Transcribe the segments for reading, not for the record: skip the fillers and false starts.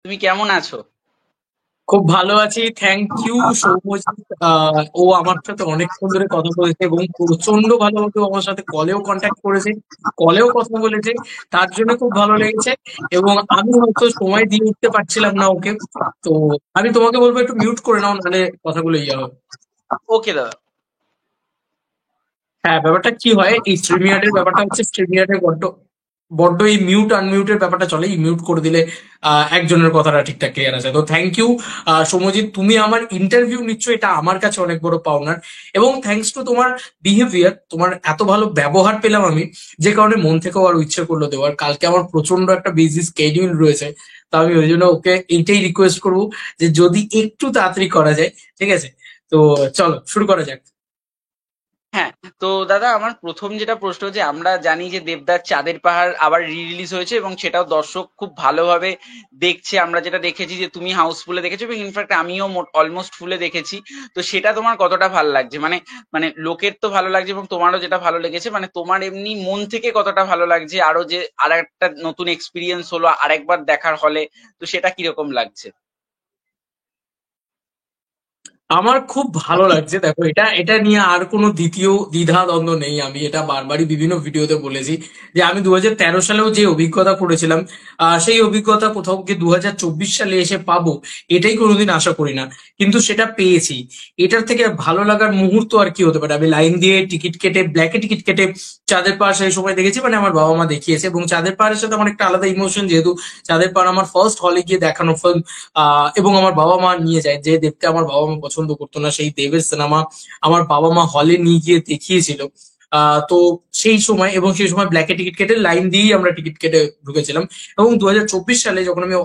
তুমি কেমন আছো? খুব ভালো আছি, থ্যাংক ইউ সৌম্যজিৎ। ও আমার সাথে অনেকক্ষণ ধরে কথা বলেছে এবং প্রচন্ড ভালোভাবে ও আমার সাথে কলেও কন্ট্যাক্ট করেছে, কলেও কথা বলেছে। তার জন্য খুব ভালো লেগেছে। এবং আমি হয়তো সময় দিয়ে উঠতে পারছিলাম না ওকে। তো আমি তোমাকে বলবো একটু মিউট করে নাও, নাহলে কথাগুলো ইয়ে হবে। ওকে দাদা। হ্যাঁ, ব্যাপারটা কি হয়, এই স্ট্রিমিয়ার্ডের ব্যাপারটা হচ্ছে, স্ট্রিমিয়ার্ডের বড্ড বড্ড এই মিউট আনমিউটের ব্যাপারটা চলে। এই মিউট করে দিলে একজনের কথাটা ঠিকঠাক ক্লিয়ার আছে। তো থ্যাংক ইউ সৌম্যজিৎ, তুমি আমার ইন্টারভিউ নিচ্ছ, এটা আমার কাছে অনেক বড় পাওনার। এবং থ্যাঙ্কস টু তোমার বিহেভিয়ার, তোমার এত ভালো ব্যবহার পেলাম আমি, যে কারণে মন থেকেও আর ইচ্ছে করলো দেওয়ার। কালকে আমার প্রচন্ড একটা বিজি স্কেডিউল রয়েছে, তো আমি ওই জন্য ওকে এইটাই রিকোয়েস্ট করবো যে যদি একটু তাড়াতাড়ি করা যায়। ঠিক আছে, তো চলো শুরু করা যাক। হ্যাঁ, তো দাদা আমার প্রথম যেটা প্রশ্ন হচ্ছে, আমরা জানি যে দেবদার চাঁদের পাহাড় আবার রিলিজ হয়েছে এবং সেটাও দর্শক খুব ভালোভাবে দেখছে। আমরা যেটা দেখেছি যে তুমি হাউসফুলে দেখেছো এবং ইনফ্যাক্ট আমিও অলমোস্ট ফুলে দেখেছি। তো সেটা তোমার কতটা ভালো লাগছে? মানে মানে লোকের তো ভালো লাগছে এবং তোমারও যেটা ভালো লেগেছে, মানে তোমার এমনি মন থেকে কতটা ভালো লাগছে? আরো যে আর একটা নতুন এক্সপিরিয়েন্স হলো আরেকবার দেখার হলে, তো সেটা কিরকম লাগছে? আমার খুব ভালো লাগছে। দেখো, এটা এটা নিয়ে আর কোনো দ্বিতীয় দ্বিধা দ্বন্দ্ব নেই। আমি এটা বারবারই বিভিন্ন ভিডিওতে বলেছি যে আমি 2013 সালেও যে অভিজ্ঞতা করেছিলাম, সেই অভিজ্ঞতা কোথাও গিয়ে 2024 সালে এসে পাবো, এটাই কোনোদিন আশা করি না। কিন্তু সেটা পেয়েছি। এটার থেকে ভালো লাগার মুহূর্ত আর কি হতে পারে? আমি লাইন দিয়ে টিকিট কেটে, ব্ল্যাকে টিকিট কেটে চাঁদের পাহাড় সেই সময় দেখেছি, মানে আমার বাবা মা দেখিয়েছে। এবং চাঁদের পাহাড়ের সাথে আমার একটা আলাদা ইমোশন, যেহেতু চাঁদের পাহাড় আমার ফার্স্ট হলে গিয়ে দেখানো ফিল্ম। এবং আমার বাবা মা নিয়ে যায়, যে দেবকে আমার বাবা মা পছন্দ করতো না, সেই দেবের সিনেমা আমার বাবা মা হলে নিয়ে গিয়ে দেখিয়েছিল। তো সেই সময়, এবং সেই সময় ব্ল্যাকে টিকিট কেটে লাইন দিয়েই আমরা টিকিট কেটে ঢুকেছিলাম। এবং 2024 সালে যখন আমি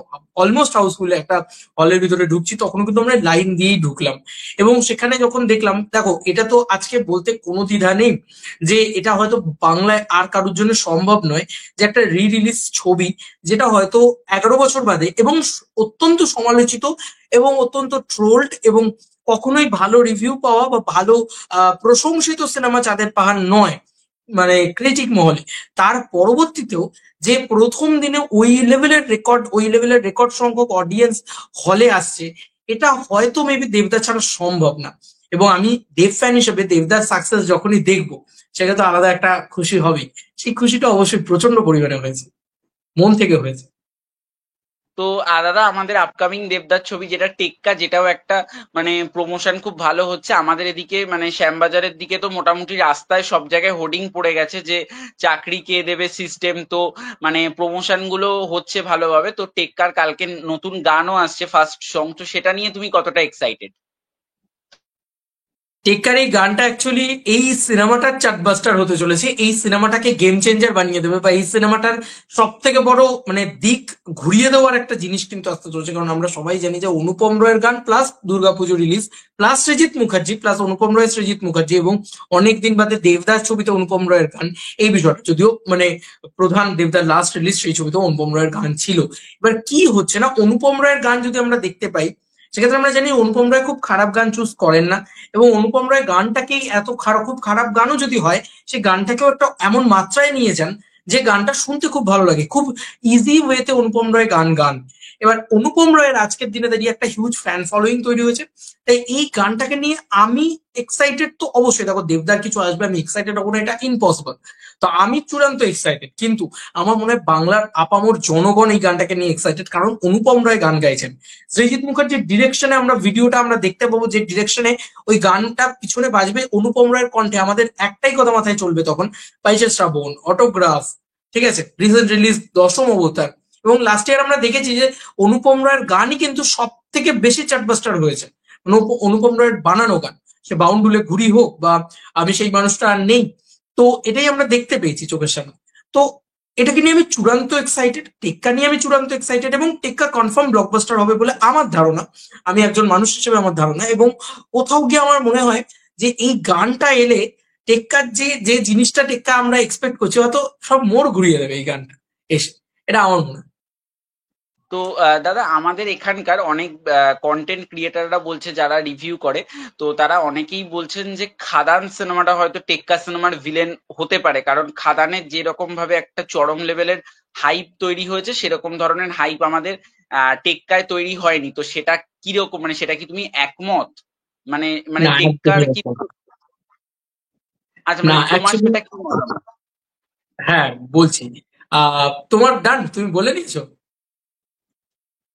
অলমোস্ট হাউসফুলে একটা হলের ভিতরে ঢুকছি, তখন কিন্তু আমরা লাইন দিয়েই ঢুকলাম। এবং সেখানে যখন দেখলাম, দেখো এটা তো আজকে বলতে কোনো দ্বিধা নেই যে এটা হয়তো বাংলায় আর কারোর জন্য সম্ভব নয়, যে একটা রি রিলিজ ছবি, যেটা হয়তো 11 বছর বাদে, এবং অত্যন্ত সমালোচিত এবং অত্যন্ত ট্রোলড, এবং কখনোই ভালো রিভিউ পাওয়া বা ভালো প্রশংসিত সিনেমা চাঁদের পাহাড় নয়, মানে ক্রিটিক মহলে। তার পরবর্তীতেও যে প্রথম দিনে ওই লেভেলের রেকর্ড সংখ্যক অডিয়েন্স হলে আসছে, এটা হয়তো মেবি দেবদা ছাড়া সম্ভব না। এবং আমি দেব ফ্যান হিসেবে দেবদার সাকসেস যখনই দেখবো, সেটা তো আলাদা একটা খুশি হবেই। সেই খুশিটা অবশ্যই প্রচন্ড পরিমাণে হয়েছে, মন থেকে হয়েছে। তো দাদা আমাদের আপকামিং দেবদার ছবি যেটা টেক্কা, যেটাও একটা মানে প্রমোশন খুব ভালো হচ্ছে আমাদের এদিকে, মানে শ্যামবাজারের দিকে তো মোটামুটি রাস্তায় সব জায়গায় হোর্ডিং পড়ে গেছে যে চাকরি কে দেবে সিস্টেম। তো মানে প্রমোশন গুলো হচ্ছে ভালোভাবে। তো টেক্কার কালকে নতুন গানও আসছে, ফার্স্ট সং। তো সেটা নিয়ে তুমি কতটা এক্সাইটেড? টেক্কার এই গানটা অ্যাকচুয়ালি এই সিনেমাটার চার্টবাস্টার হতে চলেছে। এই সিনেমাটাকে গেম চেঞ্জার বানিয়ে দেবে, বা এই সিনেমাটার সব থেকে বড় মানে দিক ঘুরিয়ে দেওয়ার একটা জিনিস কিন্তু আসতে চলেছে। কারণ আমরা সবাই জানি যে অনুপম রয়ের গান plus Durga Pujo release, plus Srijit Mukherjee, plus Anupam Roy, Srijit Mukherjee, এবং অনেকদিন বাদে দেবদাস ছবিতে অনুপম রয়ের গান। এই বিষয়টা যদিও মানে প্রধান দেবদার লাস্ট রিলিজ, সেই ছবিতে অনুপম রয়ের গান ছিল। এবার কি হচ্ছে না, অনুপম রয়ের গান যদি আমরা দেখতে পাই, সেক্ষেত্রে আমরা জানি অনুপম রায় খুব খারাপ গান চুজ করেন না। এবং অনুপম রায় গানটাকেই এত খারাপ, খুব খারাপ গানও যদি হয়, সে গানটাকেও একটা এমন মাত্রায় নিয়ে যান যে গানটা শুনতে খুব ভালো লাগে। খুব ইজি ওয়েতে অনুপম রায় গান গান। এবার অনুপম রায়ের আজকের দিনে দাঁড়িয়ে একটা হিউজ ফ্যান ফলোয়িং তৈরি হয়েছে। তাই এই গানটাকে নিয়ে আমি এক্সাইটেড তো অবশ্যই। দেখো, দেবদার কিছু আসবে, আমি এক্সাইটেড হবো না এটা ইম্পসিবল। তো আমি চূড়ান্ত এক্সাইটেড, কিন্তু আমার মনে হয় বাংলার আপামর জনগণ এই গানটাকে নিয়ে এক্সাইটেড, কারণ অনুপম রায় গান গাইছেন। সৃজিত মুখার্জির ডিরেকশনে আমরা ভিডিওটা আমরা দেখতে পাবো, যে ডিরেকশনে ওই গানটা পিছনে বাজবে অনুপম রায়ের কণ্ঠে। আমাদের একটাই কথা মাথায় চলবে তখন, বাইশে শ্রাবণ, অটোগ্রাফ, ঠিক আছে, রিসেন্ট রিলিজ দশম অবতার। এবং লাস্ট ইয়ার আমরা দেখেছি যে অনুপম রায়ের গানই কিন্তু সব থেকে বেশি চার্টবাস্টার হয়েছে, অনুপম রায়ের বানানো গান। সে বাউন্ডুলে ঘুরি হোক, বা আমি সেই মানুষটা আর নেই, তো এটাই আমরা দেখতে পেয়েছি চোখের সামনে। তো এটাকে নিয়ে আমি চূড়ান্ত এক্সাইটেড, টেক্কা নিয়ে আমি চূড়ান্ত এক্সাইটেড, এবং টেক্কা কনফার্ম ব্লকবাস্টার হবে বলে আমার ধারণা। আমি একজন মানুষ হিসেবে আমার ধারণা। এবং কোথাও গিয়ে আমার মনে হয় যে এই গানটা এলে টেক্কার যে যে জিনিসটা টেক্কা আমরা এক্সপেক্ট করছি, হয়তো সব মোড় ঘুরিয়ে দেবে এই গানটা এসে। এটা আমার মনে হয়। তো দাদা আমাদের এখানকার অনেক কন্টেন্ট ক্রিয়েটাররা বলছে, যারা রিভিউ করে, তো তারা অনেকেই বলছেন যে খাদান সিনেমাটা হয়তো টেক্কা সিনেমার ভিলেন হতে পারে, কারণ খাদানের যেরকম ভাবে একটা চরম লেভেলের হাইপ তৈরি হয়েছে, সেরকম ধরনের হাইপ আমাদের টেক্কায় তৈরি হয়নি। তো সেটা কিরকম, মানে সেটা কি তুমি একমত? মানে মানে না, টেক্কার একদমই একদম। কিন্তু, আচ্ছা না, মানে তোমার অ্যাকচুয়ালি, সেটা কি মতামত? হ্যাঁ বলছি। তোমার ডান, তুমি বলে নিয়েছো।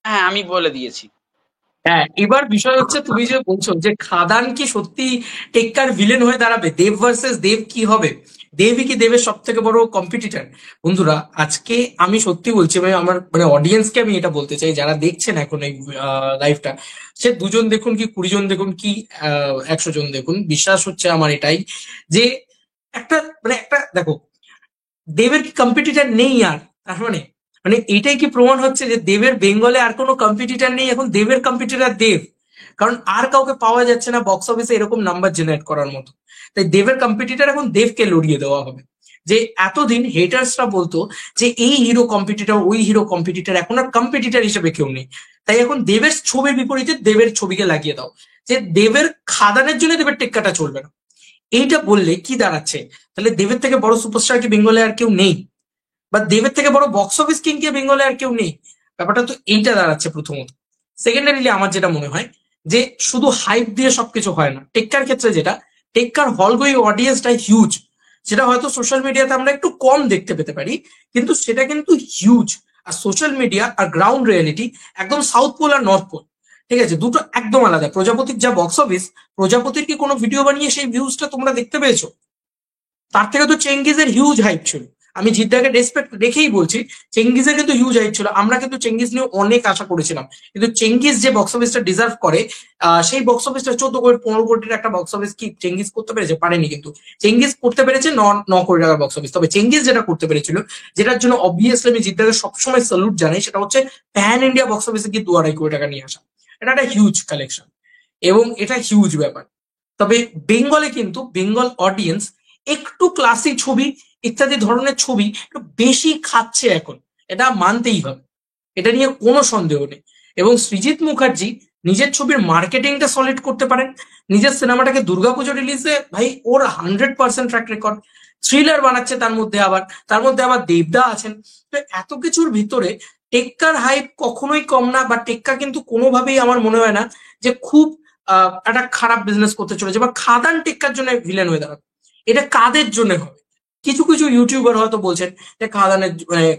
হ্যাঁ, আমি বলে দিয়েছি। হ্যাঁ, এবার বিষয় হচ্ছে তুমি যে বলছো যে খাদান কি সত্যি টেক্কার ভিলেন হয়ে দাঁড়াবে, দেব ভার্সেস দেব কি হবে, দেবই কি দেবের সব থেকে বড় কম্পিটিটর? বন্ধুরা, আজকে আমি সত্যি বলছি, ভাই আমার মানে অডিয়েন্সকে আমি এটা বলতে চাই, যারা দেখছেন এখন এই লাইভটা, সে 2 জন দেখুন কি 20 জন দেখুন কি 100 জন দেখুন, বিশ্বাস হচ্ছে আমার এটাই, যে একটা মানে একটা দেখো, দেবের কি কম্পিটিটর নেই আর? তার মানে মানে এটাই কি প্রমাণ হচ্ছে যে দেবের বেঙ্গলে আর কোনো কম্পিটিটর নেই, এখন দেবের কম্পিটিটর দেব? কারণ আর কাউকে পাওয়া যাচ্ছে না বক্স অফিসে এরকম নাম্বার জেনারেট করার মতো। তাই দেবের কম্পিটিটর এখন দেবকে লড়িয়ে দেওয়া হবে। যে এতদিন হেটার্সরা বলতো যে এই হিরো কম্পিটিটর ওই হিরো কম্পিটিটর, এখন আর কম্পিটিটর হিসেবে কেউ নেই। তাই এখন দেবের ছবির বিপরীতে দেবের ছবিকে লাগিয়ে দাও, যে দেবের খাদানের জন্য দেবের টেক্কাটা চলবে না। এইটা বললে কি দাঁড়াচ্ছে? তাহলে দেবের থেকে বড় সুপারস্টার কি বেঙ্গলে আর কেউ নেই? বা দেবের থেকে বড় বক্স অফিস কিং কি বেঙ্গলে আর কেউ নেই? ব্যাপারটা তো এইটা দাঁড়াচ্ছে প্রথমত। সেকেন্ডারিলি আমার যেটা মনে হয়, যে শুধু হাইপ দিয়ে সবকিছু হয় না। টেক্কার ক্ষেত্রে যেটা, টেক্কার হলগোয়ী অডিয়েন্সটা হিউজ, সেটা হয়তো সোশ্যাল মিডিয়াতে আমরা একটু কম দেখতে পেতে পারি, কিন্তু সেটা কিন্তু হিউজ। আর সোশ্যাল মিডিয়া আর গ্রাউন্ড রিয়েলিটি একদম সাউথ পোল আর নর্থ পোল, ঠিক আছে, দুটো একদম আলাদা। প্রজাপতির যা বক্স অফিস, প্রজাপতির কি কোনো ভিডিও বানিয়ে সেই ভিউজটা তোমরা দেখতে পেয়েছো? তার থেকে তো চেঙ্গিজের হিউজ হাইপ ছিল। আমি জিদ্দাকে রেসপেক্ট রেখেই বলছি, চেঙ্গিজের কিন্তু হিউজ হাইপ ছিল, আমরা কিন্তু চেঙ্গিজ নিয়ে অনেক আশা করেছিলাম। কিন্তু চেঙ্গিজ যে বক্স অফিসটা ডিজার্ভ করে, সেই বক্স অফিসটা 14 কোটি 15 কোটির একটা বক্স অফিস কি চেঙ্গিজ করতে পেরেছে? পারেনি। কিন্তু চেঙ্গিজ করতে পেরেছে 9 কোটি টাকার বক্স অফিস। তবে চেঙ্গিজ যেটা করতে পেরেছিল, যেটার জন্য অবভিয়াসলি আমি জিদ্দাকে সবসময় স্যালুট জানাই, সেটা হচ্ছে প্যান ইন্ডিয়া বক্স অফিসে গিয়ে 2-2.5 কোটি টাকা নিয়ে আসা। এটা একটা হিউজ কালেকশন এবং এটা হিউজ ব্যাপার। তবে বেঙ্গলে কিন্তু বেঙ্গল অডিয়েন্স একটু ক্লাসি ছবি ইত্যাদি ধরনের ছবি একটু বেশি খাচ্ছে এখন, এটা মানতেই হবে, এটা নিয়ে কোনো সন্দেহ নেই। এবং সৃজিত মুখার্জি নিজের ছবির মার্কেটিংটা সলিড করতে পারেন। নিজের সিনেমাটাকে দুর্গাপুজো রিলিজে ভাই ওর 100% ট্র্যাক রেকর্ড। থ্রিলার বানাচ্ছে, তার মধ্যে আবার দেবদা আছেন। তো এত কিছুর ভিতরে টেক্কার হাইপ কখনোই কম না, বা টেক্কা কিন্তু কোনোভাবেই আমার মনে হয় না যে খুব একটা খারাপ বিজনেস করতে চলেছে, বা খাদান টেক্কার জন্য ভিলেন হয়ে দাঁড়াবে। এটা কাদের জন্য হবে? কিছু কিছু ইউটিউবার হয়তো বলছেন যে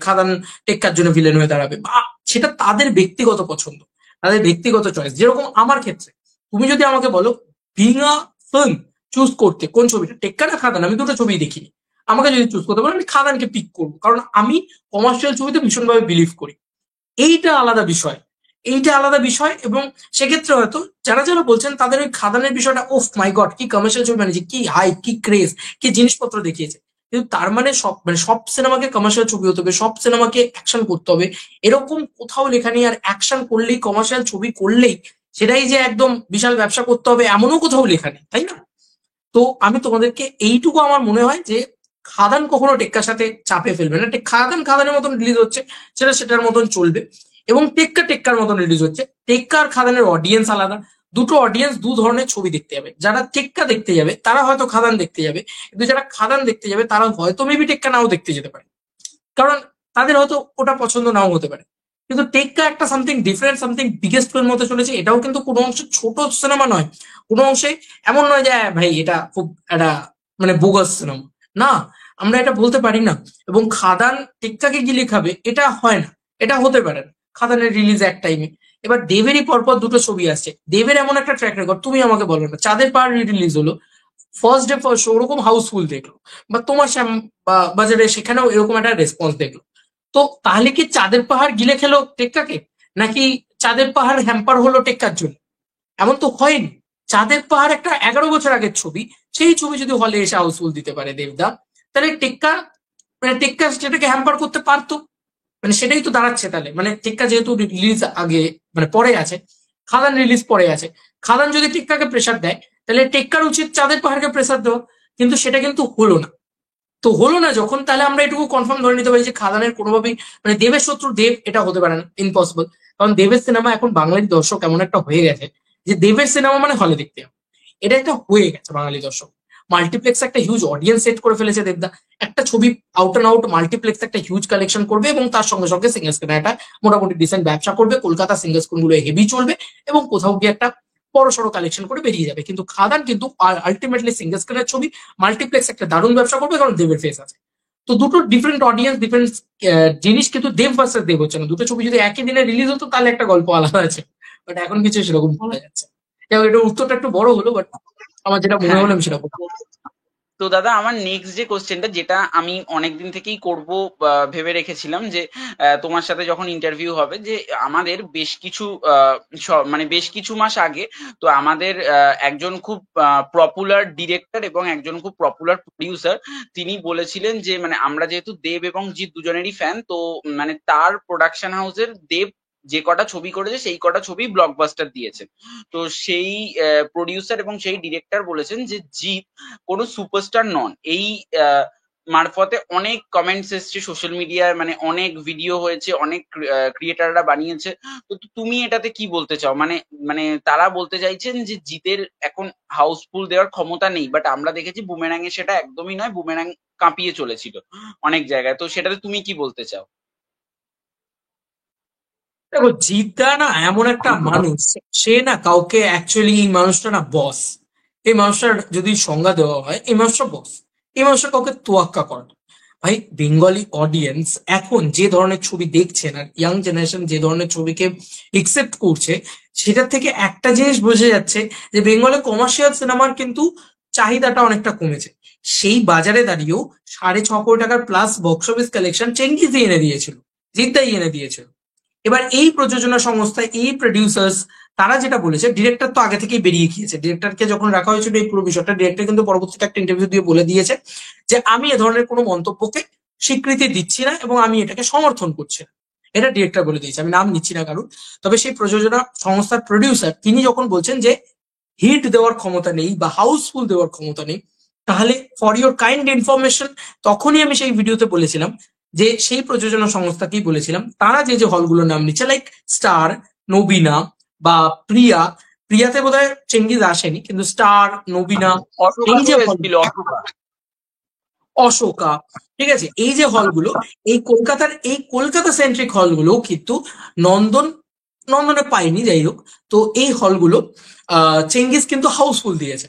খাদান টেক্কার জন্য ভিলেন হয়ে দাঁড়াবে, বা সেটা তাদের ব্যক্তিগত পছন্দ, তাদের ব্যক্তিগত চয়েস। যেরকম আমার ক্ষেত্রে, তুমি যদি আমাকে বলো বিং আ ফিল্ম চুজ করতে কোন ছবিটা, টেক্কা না খাদান, আমি দুটো ছবি দেখিনি, আমাকে যদি চুজ করতে বলো আমি খাদানকে পিক করবো, কারণ আমি কমার্শিয়াল ছবিতে ভীষণভাবে বিলিভ করি। এইটা আলাদা বিষয়, এইটা আলাদা বিষয়। এবং সেক্ষেত্রে হয়তো যারা যারা বলছেন তাদের ওই খাদানের বিষয়টা, ওফ মাই গড কি কমার্শিয়াল ছবি বানিয়েছে, কি হাইপ, কি ক্রেজ, কি জিনিসপত্র দেখিয়েছে, কিন্তু তার মানে সব সিনেমাকে কমার্শিয়াল ছবি হতে হবে, সব সিনেমাকে অ্যাকশন করতে হবে, এরকম কোথাও লেখা নেই। আর অ্যাকশন করলেই, কমার্শিয়াল ছবি করলেই সেটাই যে একদম বিশাল ব্যবসা করতে হবে, এমনও কোথাও লেখা নেই, তাই না? তো আমি তোমাদেরকে এইটুকু আমার মনে হয় যে খাদান কখনো টেক্কার সাথে চাপে ফেলবে না। খাদান খাদানের মতন রিলিজ হচ্ছে, সেটা সেটার মতন চলবে। এবং টেক্কা টেক্কার মতন রিলিজ হচ্ছে। টেক্কা আর খাদানের অডিয়েন্স আলাদা, দুটো অডিয়েন্স দু ধরনের ছবি দেখতে যাবে। যারা টেক্কা দেখতে যাবে তারা হয়তো খাদান দেখতে যাবে, কিন্তু যারা খাদান দেখতে যাবে তারা হয়তো মেবি টেক্কা নাও দেখতে যেতে পারে, কারণ তাদের হয়তো ওটা পছন্দ নাও হতে পারে। কিন্তু টেক্কা একটা something different, something biggest film হতে চলেছে। এটাও কিন্তু কোনো অংশে ছোট সিনেমা নয়, কোনো অংশে এমন নয় যে ভাই এটা খুব একটা মানে বোগাস সিনেমা, না, আমরা এটা বলতে পারি না। এবং খাদান টেক্কাকে গিলে খাবে, এটা হয় না, এটা হতে পারে না। খাদানের রিলিজ এক টাইমে, এবার দেবেরই পরপর দুটো ছবি আসছে। দেবের এমন একটা ট্র্যাক রেকর্ড, তুমি আমাকে বলো না, চাঁদের পাহাড় রিলিজ হলো, ফার্স্ট ডে ফার্স্ট শো ওরকম হাউসফুল দেখলো, বা তোমার বাজারে সেখানেও এরকম একটা রেসপন্স দেখলো। তো তাহলে কি চাঁদের পাহাড় গিলে খেলো টেক্কাকে, নাকি চাঁদের পাহাড় হ্যাম্পার হলো টেক্কার জন্য? এমন তো হয়নি। চাঁদের পাহাড় একটা 11 বছর আগের ছবি, সেই ছবি যদি হলে এসে হাউসফুল দিতে পারে দেবদা, তাহলে টেক্কা মানে টেক্কা সেটাকে হ্যাম্পার করতে পারতো। মানে সেটাই তো দাঁড়াচ্ছে তাহলে, মানে টেক্কা যেহেতু রিলিজ আগে মানে পরে আছে, খাদান রিলিজ পরে আছে, খাদান যদি টেক্কাকে প্রেসার দেয়, তাহলে টেক্কার উচিত চাঁদের পাহাড়কে প্রেসার দেওয়া, কিন্তু সেটা কিন্তু হলো না। তো হলো না যখন, তাহলে আমরা এটুকু কনফার্ম ধরে নিতে পারি যে খাদানের কোনোভাবেই মানে দেবের শত্রু দেব এটা হতে পারে না, ইম্পসিবল। কারণ দেবের সিনেমা এখন বাঙালি দর্শক এমন একটা হয়ে গেছে যে দেবের সিনেমা মানে হলে দেখতে হবে, এটা একটা হয়ে গেছে বাঙালি দর্শক। মাল্টিপ্লেক্স একটা হিউজ অডিয়েন্স সেট করে ফেলেছে দেবদা। একটা ছবি আউট অ্যান্ড আউট মাল্টিপ্লেক্স একটা হিউজ কালেকশন করবে এবং তার সঙ্গে সঙ্গে সিঙ্গেল স্ক্রিনে একটা মোটামুটি ডিসেন্ট ব্যবসা করবে, কলকাতা সিঙ্গেল স্ক্রিন গুলো হেভি চলবে এবং কোথাও গিয়ে একটা বড় সড়ো কালেকশন করে বেরিয়ে যাবে। কিন্তু খাদান কিন্তু আলটিমেটলি সিঙ্গেল স্ক্রিনের ছবি, মাল্টিপ্লেক্স একটা দারুণ ব্যবসা করবে কারণ দেবের ফেস আছে। তো দুটো ডিফারেন্ট অডিয়েন্স, ডিফারেন্ট জিনিস, কিন্তু দেব ভার্সেস দেব হচ্ছে না। দুটো ছবি যদি একই দিনে রিলিজ হতো তাহলে একটা গল্প আলাদা আছে, বাট এখন কিছু সেরকম বলা যাচ্ছে না। যাই হোক, এটার উত্তরটা একটু বড় হলো, বাট আমার যেটা মনে হ্যাঁ, হলো হ্যাঁ। আমি সেটা বললাম। তো দাদা আমার নেক্সট যে কোশ্চেনটা, যেটা আমি অনেকদিন থেকেই করব ভেবে রেখেছিলাম, যে তোমার সাথে যখন ইন্টারভিউ হবে, যে আমাদের বেশ কিছু মানে বেশ কিছু মাস আগে, তো আমাদের একজন খুব পপুলার ডিরেক্টর এবং একজন খুব পপুলার প্রডিউসার, তিনি বলেছিলেন যে মানে আমরা যেহেতু দেব এবং জিৎ দুজনেরই ফ্যান, তো মানে তার প্রোডাকশন হাউসের দেব যে কটা ছবি করেছে সেই কটা ছবি ব্লকবাস্টার দিয়েছে। তো সেই প্রডিউসার এবং সেই ডিরেক্টর বলেছেন যে জিৎ কোনো সুপারস্টার নন। এই মারফতে অনেক কমেন্টস এসছে সোশ্যাল মিডিয়ায়, মানে অনেক ভিডিও হয়েছে, অনেক ক্রিয়েটাররা বানিয়েছে। তো তুমি এটাতে কি বলতে চাও? মানে মানে তারা বলতে চাইছেন যে জিতের এখন হাউসফুল দেওয়ার ক্ষমতা নেই, বাট আমরা দেখেছি বুমেরাং এ সেটা একদমই নয়, বুমেরাং কাঁপিয়ে চলেছিল অনেক জায়গায়। তো সেটাতে তুমি কি বলতে চাও? দেখো, জিদ্দা না এমন একটা মানুষ, সে না কাউকে অ্যাকচুয়ালি, এই মানুষটা না বস। এই মানুষটার যদি সংজ্ঞা দেওয়া হয়, এই মানুষটা বস। এই মানুষটা কাউকে তোয়াক্কা করে না। ভাই, বেঙ্গলি অডিয়েন্স এখন যে ধরনের ছবি দেখছেন আর ইয়াং জেনারেশন যে ধরনের ছবিকে একসেপ্ট করছে, সেটার থেকে একটা জিনিস বোঝা যাচ্ছে যে বেঙ্গলে কমার্শিয়াল সিনেমার কিন্তু চাহিদাটা অনেকটা কমেছে। সেই বাজারে দাঁড়িয়েও 6.5 কোটি টাকার প্লাস বক্স অফিস কালেকশন চেঙ্গিজই এনে দিয়েছিল, জিদ্দাই এনে দিয়েছিল। এবার এই প্রযোজনা সংস্থা, এই প্রডিউসার্স, তারা যেটা বলেছে, ডিরেক্টর তো আগে থেকেই বেরিয়ে গিয়েছে। ডিরেক্টরকে যখন রাখা হয়েছিল এই পুরো বিষয়টা, ডিরেক্টর কিন্তু পরবর্তীতে একটা ইন্টারভিউ দিয়ে বলে দিয়েছে যে আমি এ ধরনের কোনো মন্তব্যকে স্বীকৃতি দিচ্ছি না এবং আমি এটাকে সমর্থন করছি না। এটা ডিরেক্টর বলে দিয়েছে, আমি নাম নিচ্ছি না কারণ। তবে সেই প্রযোজনা সংস্থার প্রডিউসার তিনি যখন বলছেন যে হিট দেওয়ার ক্ষমতা নেই বা হাউসফুল দেওয়ার ক্ষমতা নেই, তাহলে ফর ইওর কাইন্ড ইনফরমেশন, তখনই আমি সেই ভিডিওতে বলেছিলাম যে সেই প্রযোজনা সংস্থাকেই বলেছিলাম তারা যে যে হলগুলোর নাম নিচ্ছে, লাইক স্টার, নবীনা বা প্রিয়া। প্রিয়াতে বোধহয় চেঙ্গিজ আসেনি, কিন্তু স্টার, নবীনা, অশোকা এই তো যে হল, এসেছিল, অশোকা। অশোকা, ঠিক আছে, এই যে হলগুলো, এই কলকাতার এই কলকাতা সেন্ট্রিক হলগুলো কিন্তু নন্দন, নন্দনে পাইনি, যাই হোক। তো এই হলগুলো চেঙ্গিজ কিন্তু হাউসফুল দিয়েছে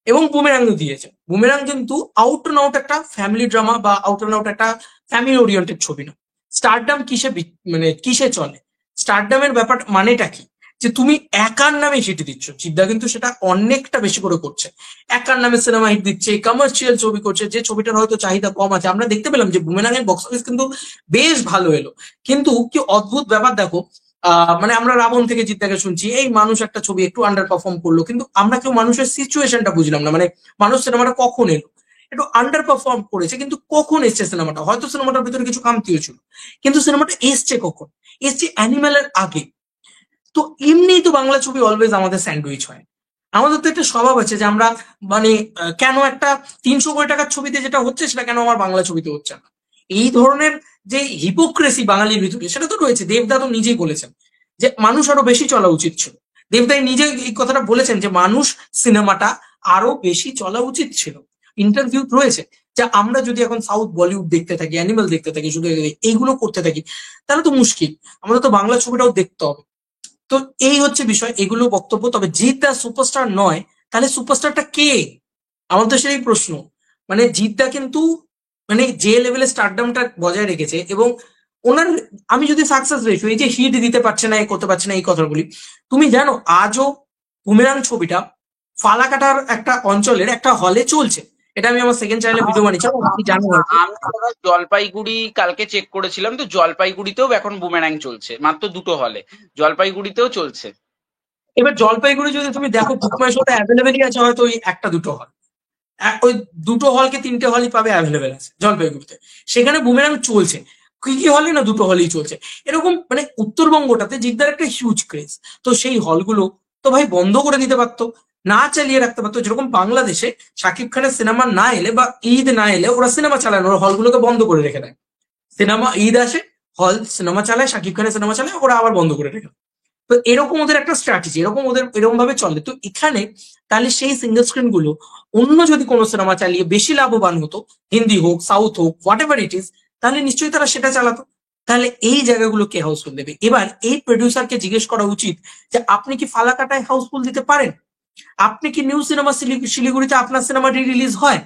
এবং বুমেরাংও দিয়েছে। বুমেরাং কিন্তু আউট অ্যান্ড আউট একটা ফ্যামিলি ড্রামা বা আউট অ্যান্ড আউট একটা ফ্যামিলি ওরিয়েন্টেড ছবি না। স্টারডাম কিসে মানে কিসে চলে, স্টারডামের ব্যাপার মানেটা কি, যে তুমি একার নামে হিট দিচ্ছ। চিদ্দা কিন্তু সেটা অনেকটা বেশি করে করছে, একার নামে সিনেমা হিট দিচ্ছে, কমার্শিয়াল ছবি করছে, যে ছবিটার হয়তো চাহিদা কম আছে। আমরা দেখতে পেলাম যে বুমেরাং এর বক্স অফিস কিন্তু বেশ ভালো এলো, কিন্তু কি অদ্ভুত ব্যাপার দেখো, মানে আমরা রাবণ থেকে জিদ্দাকে শুনছি, এই মানুষ একটা ছবি একটু আন্ডার পারফর্ম করলো, কিন্তু আমরা কেউ মানুষের সিচুয়েশনটা বুঝলাম না। মানে মানুষ সিনেমাটা কখন এলো, একটু আন্ডার পারফর্ম করেছে, কিন্তু কখন এসছে সিনেমাটা, হয়তো সিনেমাটার ভিতরে কিছু খামতিও ছিল, কিন্তু সিনেমাটা এসছে কখন, এসছে অ্যানিমেলের আগে। তো এমনিই তো বাংলা ছবি অলওয়েজ আমাদের স্যান্ডউইচ হয়। আমাদের তো একটা স্বভাব আছে যে আমরা মানে কেন একটা 300 কোটি টাকার ছবিতে যেটা হচ্ছে সেটা কেন আমার বাংলা ছবিতে হচ্ছে না, এই ধরনের যে হিপোক্রেসি বাঙালির ভিতরে, সেটা তো রয়েছে। দেবদা তো নিজেই বলেছেন যে মানুষ আরো বেশি চলা উচিত ছিল। দেবদাই নিজে এই কথাটা বলেছেন যে মানুষ সিনেমাটা আরো বেশি চলা উচিত ছিল। ইন্টারভিউ রয়েছে যে আমরা যদি এখন সাউথ বলিউড দেখতে থাকি, অ্যানিমেল দেখতে থাকি, শুধু এইগুলো করতে থাকি, তাহলে তো মুশকিল। আমাদের তো বাংলা ছবিটাও দেখতে হবে। তো এই হচ্ছে বিষয়, এগুলো বক্তব্য। তবে জিৎ দা সুপারস্টার নয়, তাহলে সুপারস্টারটা কে? আমার তো সেই প্রশ্ন। মানে জিৎ দা কিন্তু মানে যে লেভেলে স্টারডামটা বজায় রেখেছে এবং ওনার, আমি যদি সাকসেস রেশিও, এই যে হিট দিতে পারছে না, এই করতে পারছে না, এই কথা বলি, তুমি জানো আজও বুমেরাং ছবিটা ফালাকাটার একটা অঞ্চলের একটা হলে চলছে। এটা আমি আমার সেকেন্ড চ্যানেলে ভিডিও বানিয়েছি, আপনি জানেন হয়তো। আমি দাদা জলপাইগুড়ি কালকে চেক করেছিলাম, তো জলপাইগুড়িতেও এখন বুমেরাং চলছে, মাত্র দুটো হলে, জলপাইগুড়িতেও চলছে। এবার জলপাইগুড়ি যদি তুমি দেখো, বুক মাই শোতে অ্যাভেলেবেলই আছে হয়তো ওই একটা দুটো হল, ওই দুটো হলকে তিনটে হলই পাবে অ্যাভেলেবেল আছে জলপাইগুড়িতে। সেখানে বুমেরাং চলছে, কি কি হলে না, দুটো হলেই চলছে। এরকম মানে উত্তরবঙ্গটাতে জিদ্দার একটা হিউজ ক্রেজ। তো সেই হলগুলো তো ভাই বন্ধ করে দিতে পারতো, না চালিয়ে রাখতে পারতো। যেরকম বাংলাদেশে শাকিব খানের সিনেমা না এলে বা ঈদ না এলে ওরা সিনেমা চালায় না, ওরা হলগুলোকে বন্ধ করে রেখে দেয়। সিনেমা ঈদ আসে, হল সিনেমা চালায়, শাকিব খানের সিনেমা চালায়, ওরা আবার বন্ধ করে রেখে দেয়। তো এরকম ওদের একটা স্ট্র্যাটেজি, এরকম ওদের এরকম ভাবে চলে। তো এখানে তাহলে সেই সিঙ্গেল স্ক্রিন গুলো অন্য যদি কোনো সিনেমা চালিয়ে বেশি লাভবান হতো, হিন্দি হোক, সাউথ হোক, হোয়াট এভার ইট ইজ, তাহলে নিশ্চয়ই তারা সেটা চালাতো। তাহলে এই জায়গাগুলো কে হাউসফুল দেবে? এবার এই প্রডিউসারকে জিজ্ঞেস করা উচিত যে আপনি কি ফালাকাটায় হাউসফুল দিতে পারেন? আপনি কি নিউ সিনেমা শিলিগুড়িতে আপনার সিনেমা রিলিজ হয়?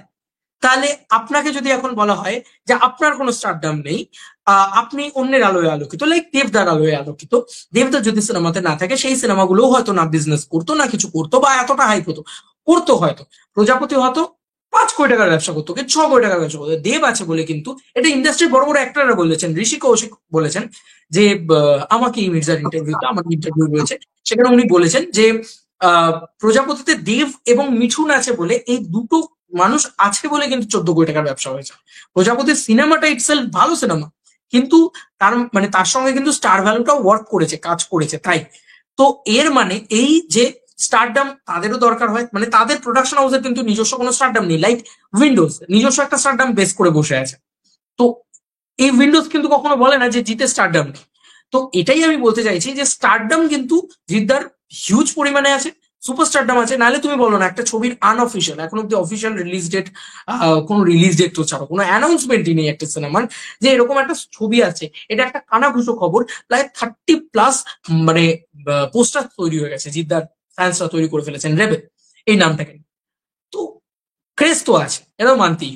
তাহলে আপনাকে যদি এখন বলা হয় যে আপনার কোনো স্টারডাম নেই, আপনি অন্যের আলোয় আলোকিত, লাইক দেবদার আলোয় আলোকিত, দেবদা যদি সিনেমাতে না থাকে সেই সিনেমাগুলো হয়তো না বিজনেস করতো, না কিছু করতো, বা এতটা হাইপ হতো, করতো হয়তো প্রজাপতি হয়তো 5 কোটি টাকার ব্যবসা করতো, কি 6 কোটি টাকার ব্যবসা করতো। দেব আছে বলে কিন্তু, এটা ইন্ডাস্ট্রির বড় বড় অ্যাক্টররা বলেছেন, ঋষি কৌশিক বলেছেন যে আমাকে এই মির্জার ইন্টারভিউতে, আমার ইন্টারভিউ রয়েছে, সেখানে উনি বলেছেন যে আহ প্রজাপতিতে দেব এবং মিঠুন আছে বলে, এই দুটো মানুষ আছে বলে কিন্তু 14 কোটি টাকার ব্যবসা হয়েছে। প্রজাপতির সিনেমাটা ইটসেলফ ভালো সিনেমা, কিন্তু তার মানে তার সঙ্গে কিন্তু স্টার ভ্যালুটাও ওয়ার্ক করেছে, কাজ করেছে, তাই। তো এর মানে এই যে স্টারডাম তাদেরও দরকার হয়, মানে তাদের প্রোডাকশন হাউসের কিন্তু নিজস্ব কোনো স্টারডাম নেই, লাইক উইন্ডোজ নিজস্ব একটা স্টারডাম বেস করে বসে আছে। তো এই উইন্ডোজ কিন্তু কখনো বলে না যে জিতে স্টারডাম নেই। তো এটাই আমি বলতে চাইছি যে স্টারডাম কিন্তু জিদ্দার হিউজ পরিমাণে আছে, সুপার স্টারডাম আছে। নাহলে তুমি বলো না একটা ছবির আনঅফিসিয়াল, এখন অব্দি অফিসিয়াল রিলিজ ডেট, কোনো রিলিজ ডেট তো ছাড়ো, কোনো অ্যানাউন্সমেন্টই নেই একটা সিনেমার যে এরকম একটা ছবি আছে। এটা একটা কানাঘুষো খবর, প্রায় 30+ মানে পোস্টার তৈরি হয়ে গেছে, জিদ্দার ফ্যান্সরা তৈরি করে ফেলেছেন রেবেল এই নামটাকে। তো ক্রেজ তো আছে, এটাও মানতেই।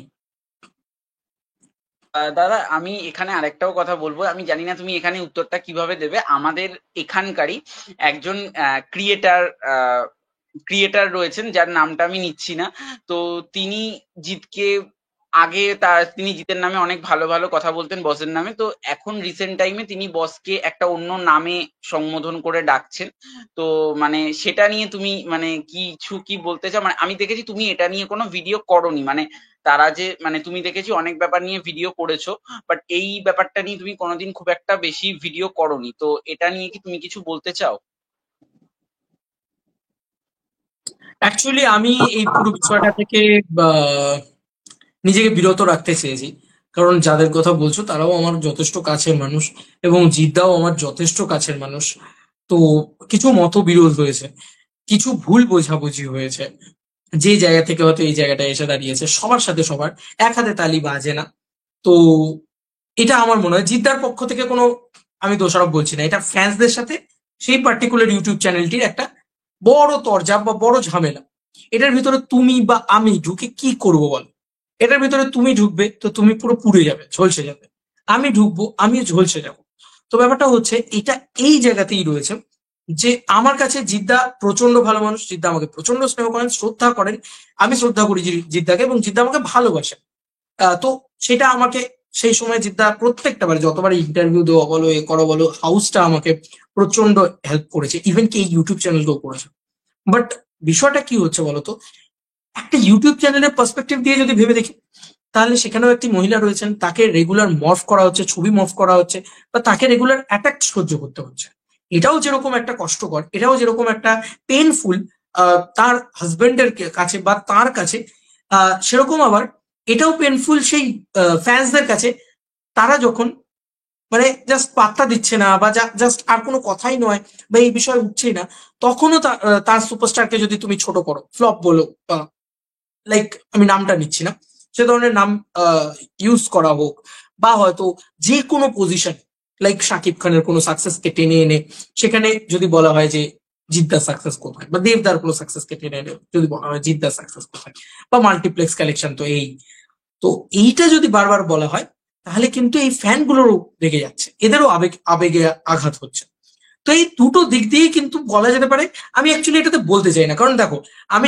দাদা আমি এখানে আরেকটাও কথা বলবো, আমি জানি না তুমি এখানে উত্তরটা কিভাবে দেবে। আমাদের এখানকারই একজন ক্রিয়েটার ক্রিয়েটার রয়েছেন, যার নামটা আমি নিচ্ছি না। তো তিনি জিতকে আগে তিনি জিতের নামে অনেক ভালো ভালো কথা বলতেন, বসের নামে। তো এখন রিসেন্ট টাইমে তিনি বসকে একটা অন্য নামে সম্বোধন করে ডাকছেন। তো মানে সেটা নিয়ে তুমি মানে কিছু কি বলতে চাও? মানে আমি দেখেছি তুমি এটা নিয়ে কোনো ভিডিও করোনি, মানে তারা যে মানে তুমি দেখেছি অনেক ব্যাপার নিয়ে ভিডিও করেছো, বাট এই ব্যাপারটা নিয়ে তুমি কোনোদিন খুব একটা বেশি ভিডিও করোনি। তো এটা নিয়ে কি তুমি কিছু বলতে চাও? অ্যাকচুয়ালি আমি এই পুরো বিষয়টা থেকে আহ, নিজেকে বিরত রাখতে চেয়েছি, কারণ যাদের কথা বলছো তারাও আমার যথেষ্ট কাছের মানুষ, এবং জিদ্দাও আমার যথেষ্ট কাছের মানুষ। তো কিছু মতবিরোধ হয়েছে, কিছু ভুল বোঝাবুঝি হয়েছে, যে জায়গা থেকে হয়তো এই জায়গাটা এসে দাঁড়িয়েছে। সবার সাথে সবার এক হাতে তালি বাজে না। তো এটা আমার মনে হয় জিদ্দার পক্ষ থেকে কোনো, আমি দোষারোপ বলছি না, এটা ফ্যান্সদের সাথে সেই পার্টিকুলার ইউটিউব চ্যানেলটির একটা বড় তরজা বা বড় ঝামেলা। এটার ভিতরে তুমি বা আমি ঢুকে কি করব বল? এটার ভিতরে তুমি ঢুকবে তো তুমি পুরো পুড়ে যাবে, ঝলসে যাবে। আমি ঢুকবো, আমিও ঝলসে যাব। তো ব্যাপারটা হচ্ছে এটা এই জায়গাতেই রয়েছে যে আমার কাছে জিদ্দা প্রচন্ড ভালো মানুষ, জিদ্দা আমাকে প্রচন্ড স্নেহ করেন, শ্রদ্ধা করেন। আমি শ্রদ্ধা করি জিদ্দাকে, এবং জিদ্দা আমাকে ভালোবাসে। তো সেটা আমাকে সেই সময় জিদ্দা প্রত্যেকটা বার, যতবার ইন্টারভিউ দেওয়া বলো, এ করা বলো, হাউসটা আমাকে প্রচন্ড হেল্প করেছে, ইভেন কি এই ইউটিউব চ্যানেলকেও করেছে। বাট বিষয়টা কি হচ্ছে বলতো, একটা ইউটিউব চ্যানেলের পার্সপেক্টিভ দিয়ে যদি ভেবে দেখি, তাহলে সেখানেও একটি মহিলা রয়েছেন, তাকে রেগুলার মর্ফ করা হচ্ছে, ছবি মর্ফ করা হচ্ছে, বা তাকে রেগুলার অ্যাটাক সহ্য করতে হচ্ছে। এটাও যেরকম একটা কষ্টকর, এটাও যেরকম একটা পেনফুল তার হাজবেন্ডের কাছে বা তার কাছে, সেরকম আবার এটাও পেনফুল সেই ফ্যান্সদের কাছে, তারা যখন মানে জাস্ট পাত্তা দিচ্ছে না, বা জাস্ট আর কোনো কথাই নয়, বা এই বিষয়ে উঠছেই না, তখনও তার সুপারস্টারকে যদি তুমি ছোট করো, ফ্লপ বলো, লাইক আমি নামটা নিচ্ছি না, সে ধরনের নাম ইউজ করা হোক, বা হয়তো যে কোনো পজিশন, লাইক শাকিব খানের কোনো সাকসেসকে টেনে এনে সেখানে যদি বলা হয় যে জিদ্দার সাকসেস কোথায়, বা দেবদার কোনো সাকসেসকে টেনে এনে যদি বলা হয় জিদ্দার সাকসেস কোথায়, বা মাল্টিপ্লেক্স কালেকশন তো এই, তো এইটা যদি বারবার বলা হয়, তাহলে কিন্তু এই ফ্যানগুলোরও রেগে যাচ্ছে, এদেরও আবেগে আঘাত হচ্ছে। তো এই দুটো দিক দিয়েই কিন্তু বলা যেতে পারে। আমি অ্যাকচুয়ালি এটাতে বলতে চাই না, কারণ দেখো, আমি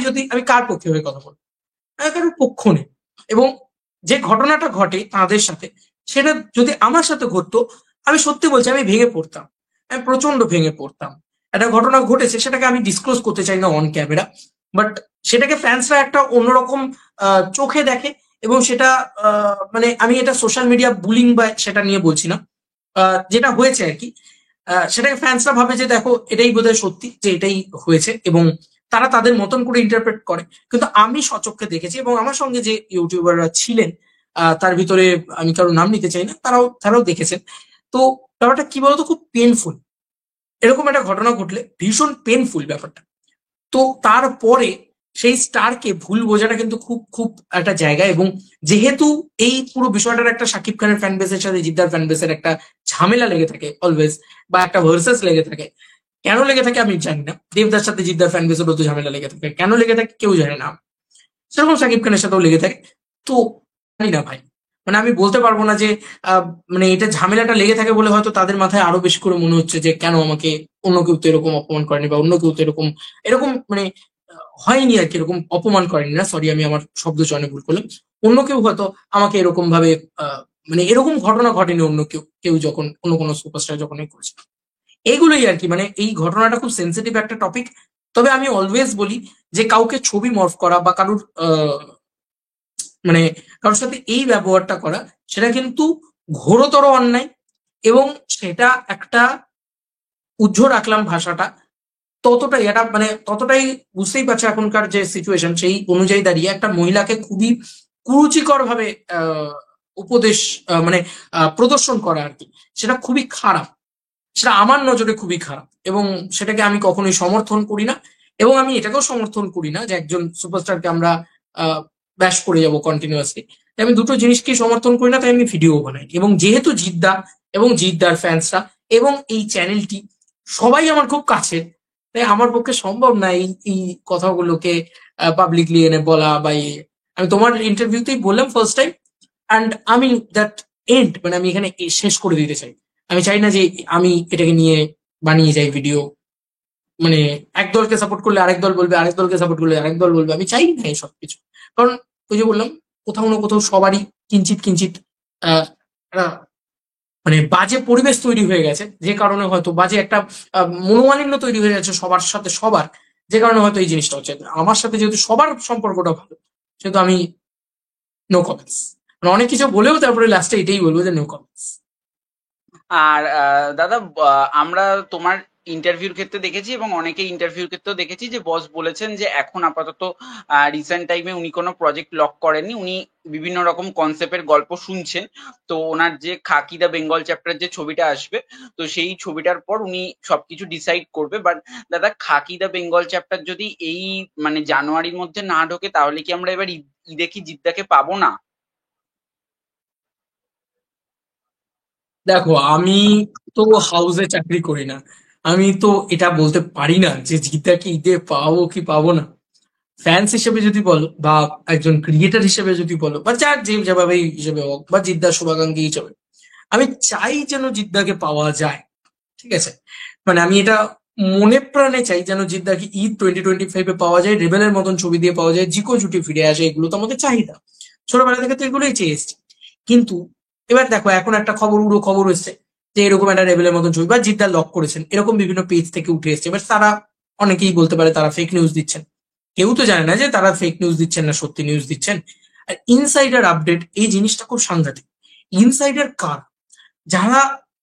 কার পক্ষে হয়ে কথা বলবো? কারোর পক্ষ নেই। এবং যে ঘটনাটা ঘটে তাদের সাথে, সেটা যদি আমার সাথে ঘটতো, আমি সত্যি বলছি আমি ভেঙে পড়তাম, আমি প্রচন্ড ভেঙে পড়তাম। একটা ঘটনা ঘটেছে, সেটাকে আমি ডিসক্লোজ করতে চাই না অন ক্যামেরা, বাট সেটাকে ফ্যান্সরা একটা অন্যরকম চোখে দেখে। এবং সেটা মানে আমি এটা সোশ্যাল মিডিয়া বুলিং বা সেটা নিয়ে বলছি না, যেটা হয়েছে আর কি, সেটাকে ফ্যান্সরা ভাবে যে দেখো এটাই বোধহয় সত্যি, যে এটাই হয়েছে, এবং তারা তাদের মতন করে ইন্টারপ্রেট করে। কিন্তু আমি স্বচক্ষে দেখেছি এবং আমার সঙ্গে যে ইউটিউবাররা ছিলেন, তার ভিতরে আমি কারো নাম নিতে চাই না, তারাও দেখেছেন। তো ব্যাপারটা কি বলতো, খুব পেনফুল। এরকম একটা ঘটনা ঘটলে ভীষণ পেনফুল ব্যাপারটা। তো তারপরে সেই স্টারকে ভুল বোঝাটা কিন্তু খুব খুব একটা জায়গা। এবং যেহেতু এই পুরো বিষয়টার একটা শাকিব খানের ফ্যান বেসের সাথে জিদ্দার ফ্যান বেসের একটা ঝামেলা লেগে থাকে অলওয়েজ, বা একটা ভার্সেস লেগে থাকে। কেন লেগে থাকে আমি জানি না, দেবদার সাথে জিদ্দার ফ্যান বেসের তো ঝামেলা লেগে থাকে, কেন লেগে থাকে কেউ জানে না। সেরকম শাকিব খানের সাথেও লেগে থাকে। তো জানি না ভাই, মানে আমি বলতে পারবো না যে আহ, মানে এটা ঝামেলাটা লেগে থাকে বলে হয়তো তাদের মাথায় আরো বেশি করে মনে হচ্ছে যে কেন আমাকে অন্য কেউ তো এরকম অপমান করেনি, বা অন্য কেউ তো এরকম এরকম মানে হয়নি আর কি, এরকম অপমান করেনি না, সরি আমি আমার শব্দ চয়নে ভুল করলাম। অন্য কেউ হয়তো আমাকে এরকম ভাবে মানে এরকম ঘটনা ঘটেনি অন্য কেউ কেউ যখন অন্য কোনো সুপারস্টার যখন করেছে। এইগুলোই আর কি, মানে এই ঘটনাটা খুব সেন্সিটিভ একটা টপিক। তবে আমি অলওয়েজ বলি যে কাউকে ছবি মর্ফ করা বা কারুর মানে কারোর সাথে এই ব্যবহারটা করা, সেটা কিন্তু ঘোরতর অন্যায়। এবং সেটা একটা উজ্জ্বল রাখলাম ভাষাটা, ততটাই এটা মানে ততটাই বুঝতেই পারছো এখনকার যে সিচুয়েশন সেই অনুযায়ী দাঁড়িয়ে একটা মহিলাকে খুবই কুরুচিকর ভাবে উপদেশ মানে প্রদর্শন করা আর কি, সেটা খুবই খারাপ। সেটা আমার নজরে খুবই খারাপ এবং সেটাকে আমি কখনোই সমর্থন করি না। এবং আমি এটাকেও সমর্থন করি না যে একজন সুপারস্টারকে আমরা ব্যাশ করে যাব কন্টিনিউয়াসলি। আমি দুটো জিনিসকেই সমর্থন করি না, তাই আমি ভিডিও বানাই। এবং যেহেতু জিদ্দা এবং জিদ্দার ফ্যান্সরা এবং এই চ্যানেলটি সবাই আমার খুব কাছের, তাই আমার পক্ষে সম্ভব না এই এই কথাগুলোকে পাবলিকলি এনে বলা বা আমি তোমার ইন্টারভিউতেই বললাম ফার্স্ট টাইম। অ্যান্ড আমি দ্যাট এন্ড মানে আমি এখানে শেষ করে দিতে চাই। আমি চাই না যে আমি এটাকে নিয়ে বানিয়ে যাই ভিডিও, মানে এক দলকে সাপোর্ট করলে আরেক দল বলবে, আরেক দলকে সাপোর্ট করলে আরেক দল বলবে। আমি চাই না এই সব কিছু। কারণ ওই যে বললাম, কোথাও না কোথাও সবারই কিঞ্চিত কিঞ্চিত আহ, একটা মানে বাজে পরিবেশ তৈরি হয়ে গেছে, যে কারণে হয়তো বাজে একটা মনোমালিন্য তৈরি হয়ে গেছে সবার সাথে সবার, যে কারণে হয়তো এই জিনিসটা হচ্ছে। আমার সাথে যেহেতু সবার সম্পর্কটা ভালো, সেহেতু আমি নো কমেন্টস, মানে অনেক কিছু বলেও তারপরে লাস্টে এটাই বলবো যে নো কমেন্টস। আর দাদা, আমরা তোমার ইন্টারভিউর ক্ষেত্রে দেখেছি এবং অনেকে ইন্টারভিউর ক্ষেত্রেও দেখেছি যে বস বলেছেন যে এখন আপাতত রিসেন্ট টাইমে উনি কোনো প্রজেক্ট লক করেননি, উনি বিভিন্ন রকম কনসেপ্টের গল্প শুনছেন। তো ওনার যে খাকি দা বেঙ্গল চ্যাপ্টার যে ছবিটা আসবে, তো সেই ছবিটার পর উনি সবকিছু ডিসাইড করবে। বাট দাদা, খাকি দা বেঙ্গল চ্যাপ্টার যদি এই মানে জানুয়ারির মধ্যে না ঢোকে, তাহলে কি আমরা এবার ঈদে কি জিদ্দাকে পাবো না? দেখো, আমি তো হাউসে চাকরি করি না, আমি তো এটা বলতে পারি না যে জিদ্দাকে ঈদে পাবো কি পাবো না। ফ্যান্স হিসেবে যদি বলো বা একজন ক্রিয়েটার হিসেবে যদি বলো বা যার যে যেভাবে হিসেবে হোক বা জিদ্দার শুভাকাঙ্ক্ষী হিসেবে, আমি চাই যেন জিদ্দাকে পাওয়া যায়। ঠিক আছে, মানে আমি এটা মনে প্রাণে চাই যেন জিদ্দাকে ঈদ 2025-এ পাওয়া যায়, রেবেলের মতন ছবি দিয়ে পাওয়া যায়, জিকো জুটি ফিরে আসে। এগুলো তো আমাদের চাহিদা, ছোটবেলা থেকে তো এগুলোই চেয়ে এসেছি। কিন্তু এবার দেখো, এখন একটা খবর, উড়ো খবর এসছে যে এরকম একটা রেবেলের মতন ছবি বা জিদ্দার লক করেছেন, এরকম বিভিন্ন পেজ থেকে উঠে এসছে। এবার তারা অনেকেই বলতে পারে তারা ফেক নিউজ দিচ্ছেন, কেউ তো জানে না যে তারা ফেক নিউজ দিচ্ছেন না সত্যি নিউজ দিচ্ছেন। আর ইনসাইডার আপডেট এই জিনিসটা খুব সাংঘাতিক। ইনসাইডার কার? যারা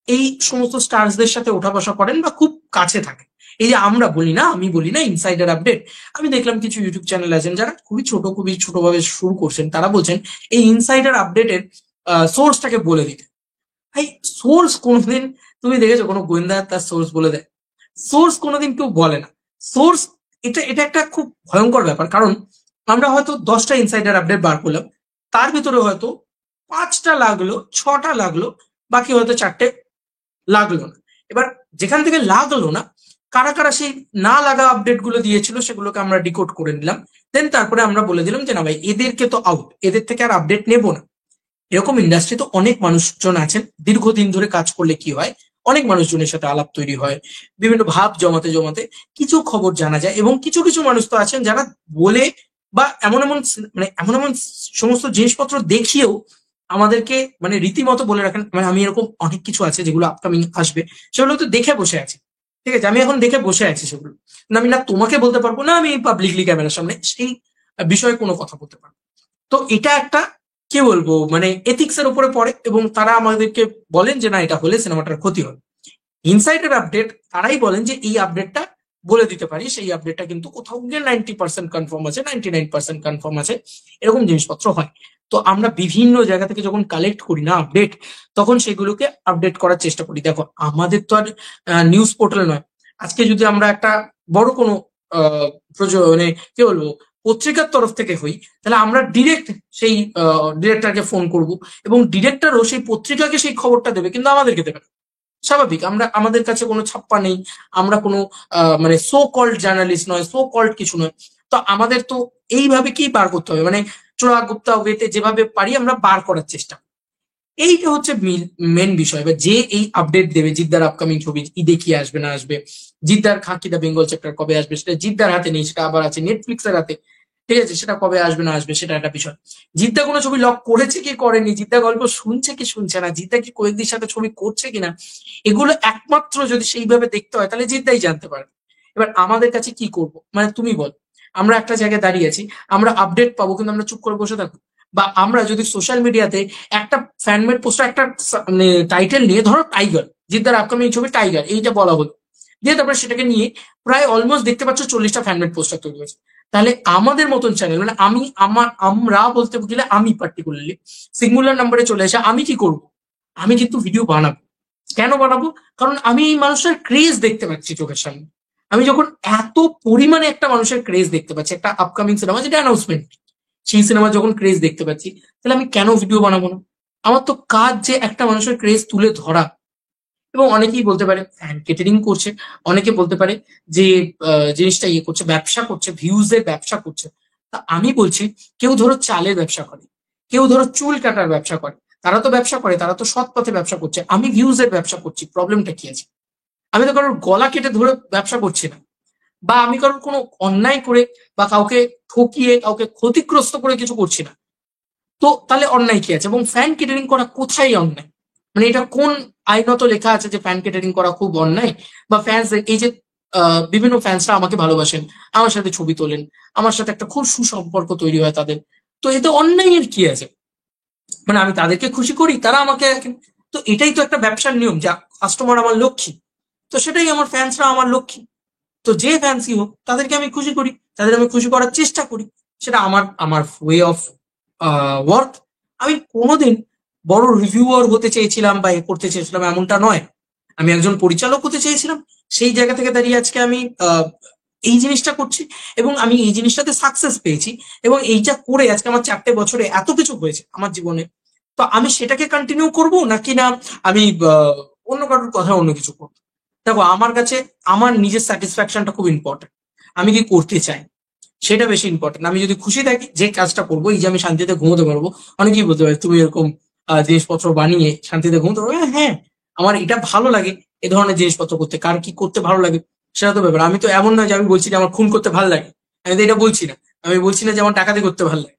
এই সমস্ত স্টারসদের সাথে ওঠা বসা করেন বা খুব কাছে থাকে। এই যে আমরা বলি না, আমি বলি না ইনসাইডার আপডেট, আমি দেখলাম কিছু ইউটিউব চ্যানেল আছেন যারা খুবই ছোটভাবে শুরু করছেন, তারা বলছেন এই ইনসাইডার আপডেটের সোর্সটাকে বলে দিতে। ভাই, সোর্স কোনোদিন তুমি দেখেছো কোনো গোয়েন্দা তার সোর্স বলে দেয়? সোর্স কোনোদিন কেউ বলে না। সোর্স, এটা এটা একটা খুব ভয়ঙ্কর ব্যাপার। কারণ আমরা হয়তো 10টা ইনসাইডার আপডেট বার করলাম, তার ভিতরে হয়তো 5টা লাগলো, 6টা লাগলো, বাকি হয়তো 4টে লাগলো না। এবার যেখান থেকে লাগলো না, কারা কারা সেই না লাগা আপডেট গুলো দিয়েছিল সেগুলোকে আমরা ডিকোড করে নিলাম। দেন তারপরে আমরা বলে দিলাম যে না ভাই, এদেরকে তো আউট, এদের থেকে আর আপডেট নেবো না। এরকম ইন্ডাস্ট্রিতে অনেক মানুষজন আছেন, দীর্ঘদিন ধরে কাজ করলে কি হয়, অনেক মানুষজনের সাথে আলাপ তৈরি হয়, বিভিন্ন ভাব জমাতে জমাতে কিছু খবর জানা যায়। এবং কিছু কিছু মানুষ তো আছেন যারা বলে বা এমন এমন মানে এমন এমন সমস্ত জিনিসপত্র দেখিয়েও আমাদেরকে মানে রীতিমতো বলে রাখেন। মানে আমি এরকম অনেক কিছু আছে যেগুলো আপকামিং আসবে, সেগুলো তো দেখে বসে আছি। ঠিক আছে, আমি এখন দেখে বসে আছি সেগুলো, না আমি না তোমাকে বলতে পারবো, না আমি পাবলিকলি ক্যামেরার সামনে সেই বিষয়ে কোনো কথা বলতে পারবো। তো এটা একটা কি বলবো মানে এথিক্স এর উপরে পড়ে। এবং তারা আমাদেরকে বলেন যে না, এটা হলে সিনেমাটার ক্ষতি হবে। ইনসাইডার আপডেট তারাই বলেন যে এই আপডেটটা বলে দিতে পারি সেই আপডেটটা কিন্তু কোথাও গিয়ে 90% কনফার্ম আছে, 99% কনফার্ম আছে, এরকম জিনিসপত্র হয়। তো আমরা বিভিন্ন জায়গা থেকে যখন কালেক্ট করি না আপডেট, তখন সেগুলোকে আপডেট করার চেষ্টা করি। দেখো আমাদের তো আর নিউজ পোর্টাল নয়। আজকে যদি আমরা একটা বড় কোনো আহ মানে কি বলবো পত্রিকার তরফ থেকে হই, তাহলে আমরা ডিরেক্ট সেই ডিরেক্টরকে ফোন করব, এবং ডিরেক্টরও সেই পত্রিকাকে সেই খবরটা দেবে, কিন্তু আমাদেরকে দেবে না। স্বাভাবিক, আমরা আমাদের কাছে কোনো ছাপ্পা নেই, আমরা কোনো মানে সো কল্ড জার্নালিস্ট নয়, সো কল্ড কিছু নয়। তো আমাদের তো এইভাবে কি বার করতে হবে, মানে চোরা গুপ্তা ওয়েতে যেভাবে পারি আমরা বার করার চেষ্টা করি। এইটা হচ্ছে মেন বিষয়। এবার যে এই আপডেট দেবে জিদ্দার আপকামিং ছবি ঈদে কি আসবে না আসবে, জিদ্দার খাকি দা বেঙ্গল চ্যাপ্টার কবে আসবে, সেটা জিদ্দার হাতে নেই, সেটা আবার আছে নেটফ্লিক্সের হাতে। ঠিক আছে, সেটা কবে আসবে না আসবে সেটা একটা বিষয়। জিদ্দা কোনো ছবি লক করেছে কি করেনি, জিদ্দা গল্প শুনছে কি শুনছে না, জিদ্দা কি কয়েকদিন সাথে ছবি করছে কিনা, এগুলো একমাত্র যদি সেইভাবে দেখতে হয় তাহলে জিদ্দাই জানতে পারবে। এবার আমাদের কাছে কি করব, মানে তুমি বল, আমরা একটা জায়গায় দাঁড়িয়ে আছি, আমরা আপডেট পাবো কিন্তু আমরা চুপ করে বসে থাকবো? বা আমরা যদি সোশ্যাল মিডিয়াতে একটা ফ্যানমেড পোস্টার, একটা মানে টাইটেল নিয়ে, ধরো টাইগার, জিদ্দার আপকামিং ছবি টাইগার এইটা বলা হলো, দিয়ে তারপরে সেটাকে নিয়ে প্রায় অলমোস্ট দেখতে পাচ্ছ 40টা ফ্যানমেড পোস্টার তৈরি হয়েছে। তাহলে আমাদের মতন চ্যানেল, মানে আমরা বলতে গেলে আমি পার্টিকুলারলি সিঙ্গুলার নাম্বারে চলে আসে, আমি কি করব? আমি কিন্তু ভিডিও বানাবো। কেন বানাবো? কারণ আমি এই মানুষটার ক্রেজ দেখতে পাচ্ছি চোখের সামনে। আমি যখন এত পরিমাণে একটা মানুষের ক্রেজ দেখতে পাচ্ছি, একটা আপকামিং সিনেমা যেটা অ্যানাউন্সমেন্ট, সেই সিনেমা যখন ক্রেজ দেখতে পাচ্ছি, তাহলে আমি কেন ভিডিও বানাবো না? আমার তো কাজ যে একটা মানুষের ক্রেজ তুলে ধরা। এবং অনেকেই বলতে পারে ফ্যান কেটারিং করছে, অনেকে বলতে পারে যে জিনিসটা ইয়ে করছে, ব্যবসা করছে, ভিউজ এর ব্যবসা করছে। তা আমি বলছি, কেউ ধরো চালের ব্যবসা করে, কেউ ধরো চুল কাটার ব্যবসা করে, তারা তো ব্যবসা করে, তারা তো সৎ পথে ব্যবসা করছে। আমি ভিউজ এর ব্যবসা করছি, প্রবলেমটা কি আছে? আমি তো কারোর গলা কেটে ধরে ব্যবসা করছি না, বা আমি কারোর কোনো অন্যায় করে বা কাউকে ঠকিয়ে কাউকে ক্ষতিগ্রস্ত করে কিছু করছি না। তো তাহলে অন্যায় কি আছে? এবং ফ্যান কেটারিং করা কোথায় অন্যায়? মানে এটা কোন আইনত লেখা আছে যে ফ্যান কেটারিং করা খুব অন্যায়? বা ফ্যান্স, এই যে বিভিন্ন ফ্যান্সরা আমাকে ভালোবাসেন, আমার সাথে ছবি তোলেন, আমার সাথে একটা খুব সুসম্পর্ক তৈরি হয় তাদের, তো এতে অন্যায়ের কি আছে? মানে আমি তাদেরকে খুশি করি, তারা আমাকে তো এটাই তো একটা ব্যবসার নিয়ম, যা কাস্টমার আমার লক্ষ্মী, তো সেটাই আমার ফ্যান্সরা আমার লক্ষ্মী। তো যে ফ্যান্সই হোক তাদেরকে আমি খুশি করি, তাদের আমি খুশি করার চেষ্টা করি। সেটা আমার আমার ওয়ে অফ ওয়ার্ক। আমি কোনোদিন বড় রিভিউয়ার হতে চেয়েছিলাম বা এ করতে চেয়েছিলাম এমনটা নয়। আমি একজন পরিচালক হতে চেয়েছিলাম, সেই জায়গা থেকে দাঁড়িয়ে আজকে আমি এই জিনিসটা করছি, এবং আমি এই জিনিসটাতে সাকসেস পেয়েছি। এবং এইটা করে আজকে আমার 4টে বছরে এত কিছু হয়েছে আমার জীবনে। তো আমি সেটাকে কন্টিনিউ করব নাকি না আমি অন্য কারোর কথা অন্য কিছু করবো? দেখো আমার কাছে আমার নিজের স্যাটিসফ্যাকশনটা খুব ইম্পর্টেন্ট। আমি কি করতে চাই সেটা বেশি ইম্পর্টেন্ট। আমি যদি খুশি থাকি যে কাজটা করবো, এই যে আমি শান্তিতে ঘুমোতে পারবো, অনেকেই বলতে পারে তুমি এরকম জিনিসপত্র বানিয়ে শান্তিতে ঘুমোতে পারবো। হ্যাঁ হ্যাঁ, আমার এটা ভালো লাগে, এ ধরনের জিনিসপত্র করতে। কার কি করতে ভালো লাগে সেটা তো ব্যাপার। আমি তো এমন নয় যে আমি বলছি যে আমার খুন করতে ভালো লাগে, আমি তো এটা বলছি না। আমি বলছি না যে আমার ডাকাতি করতে ভালো লাগে।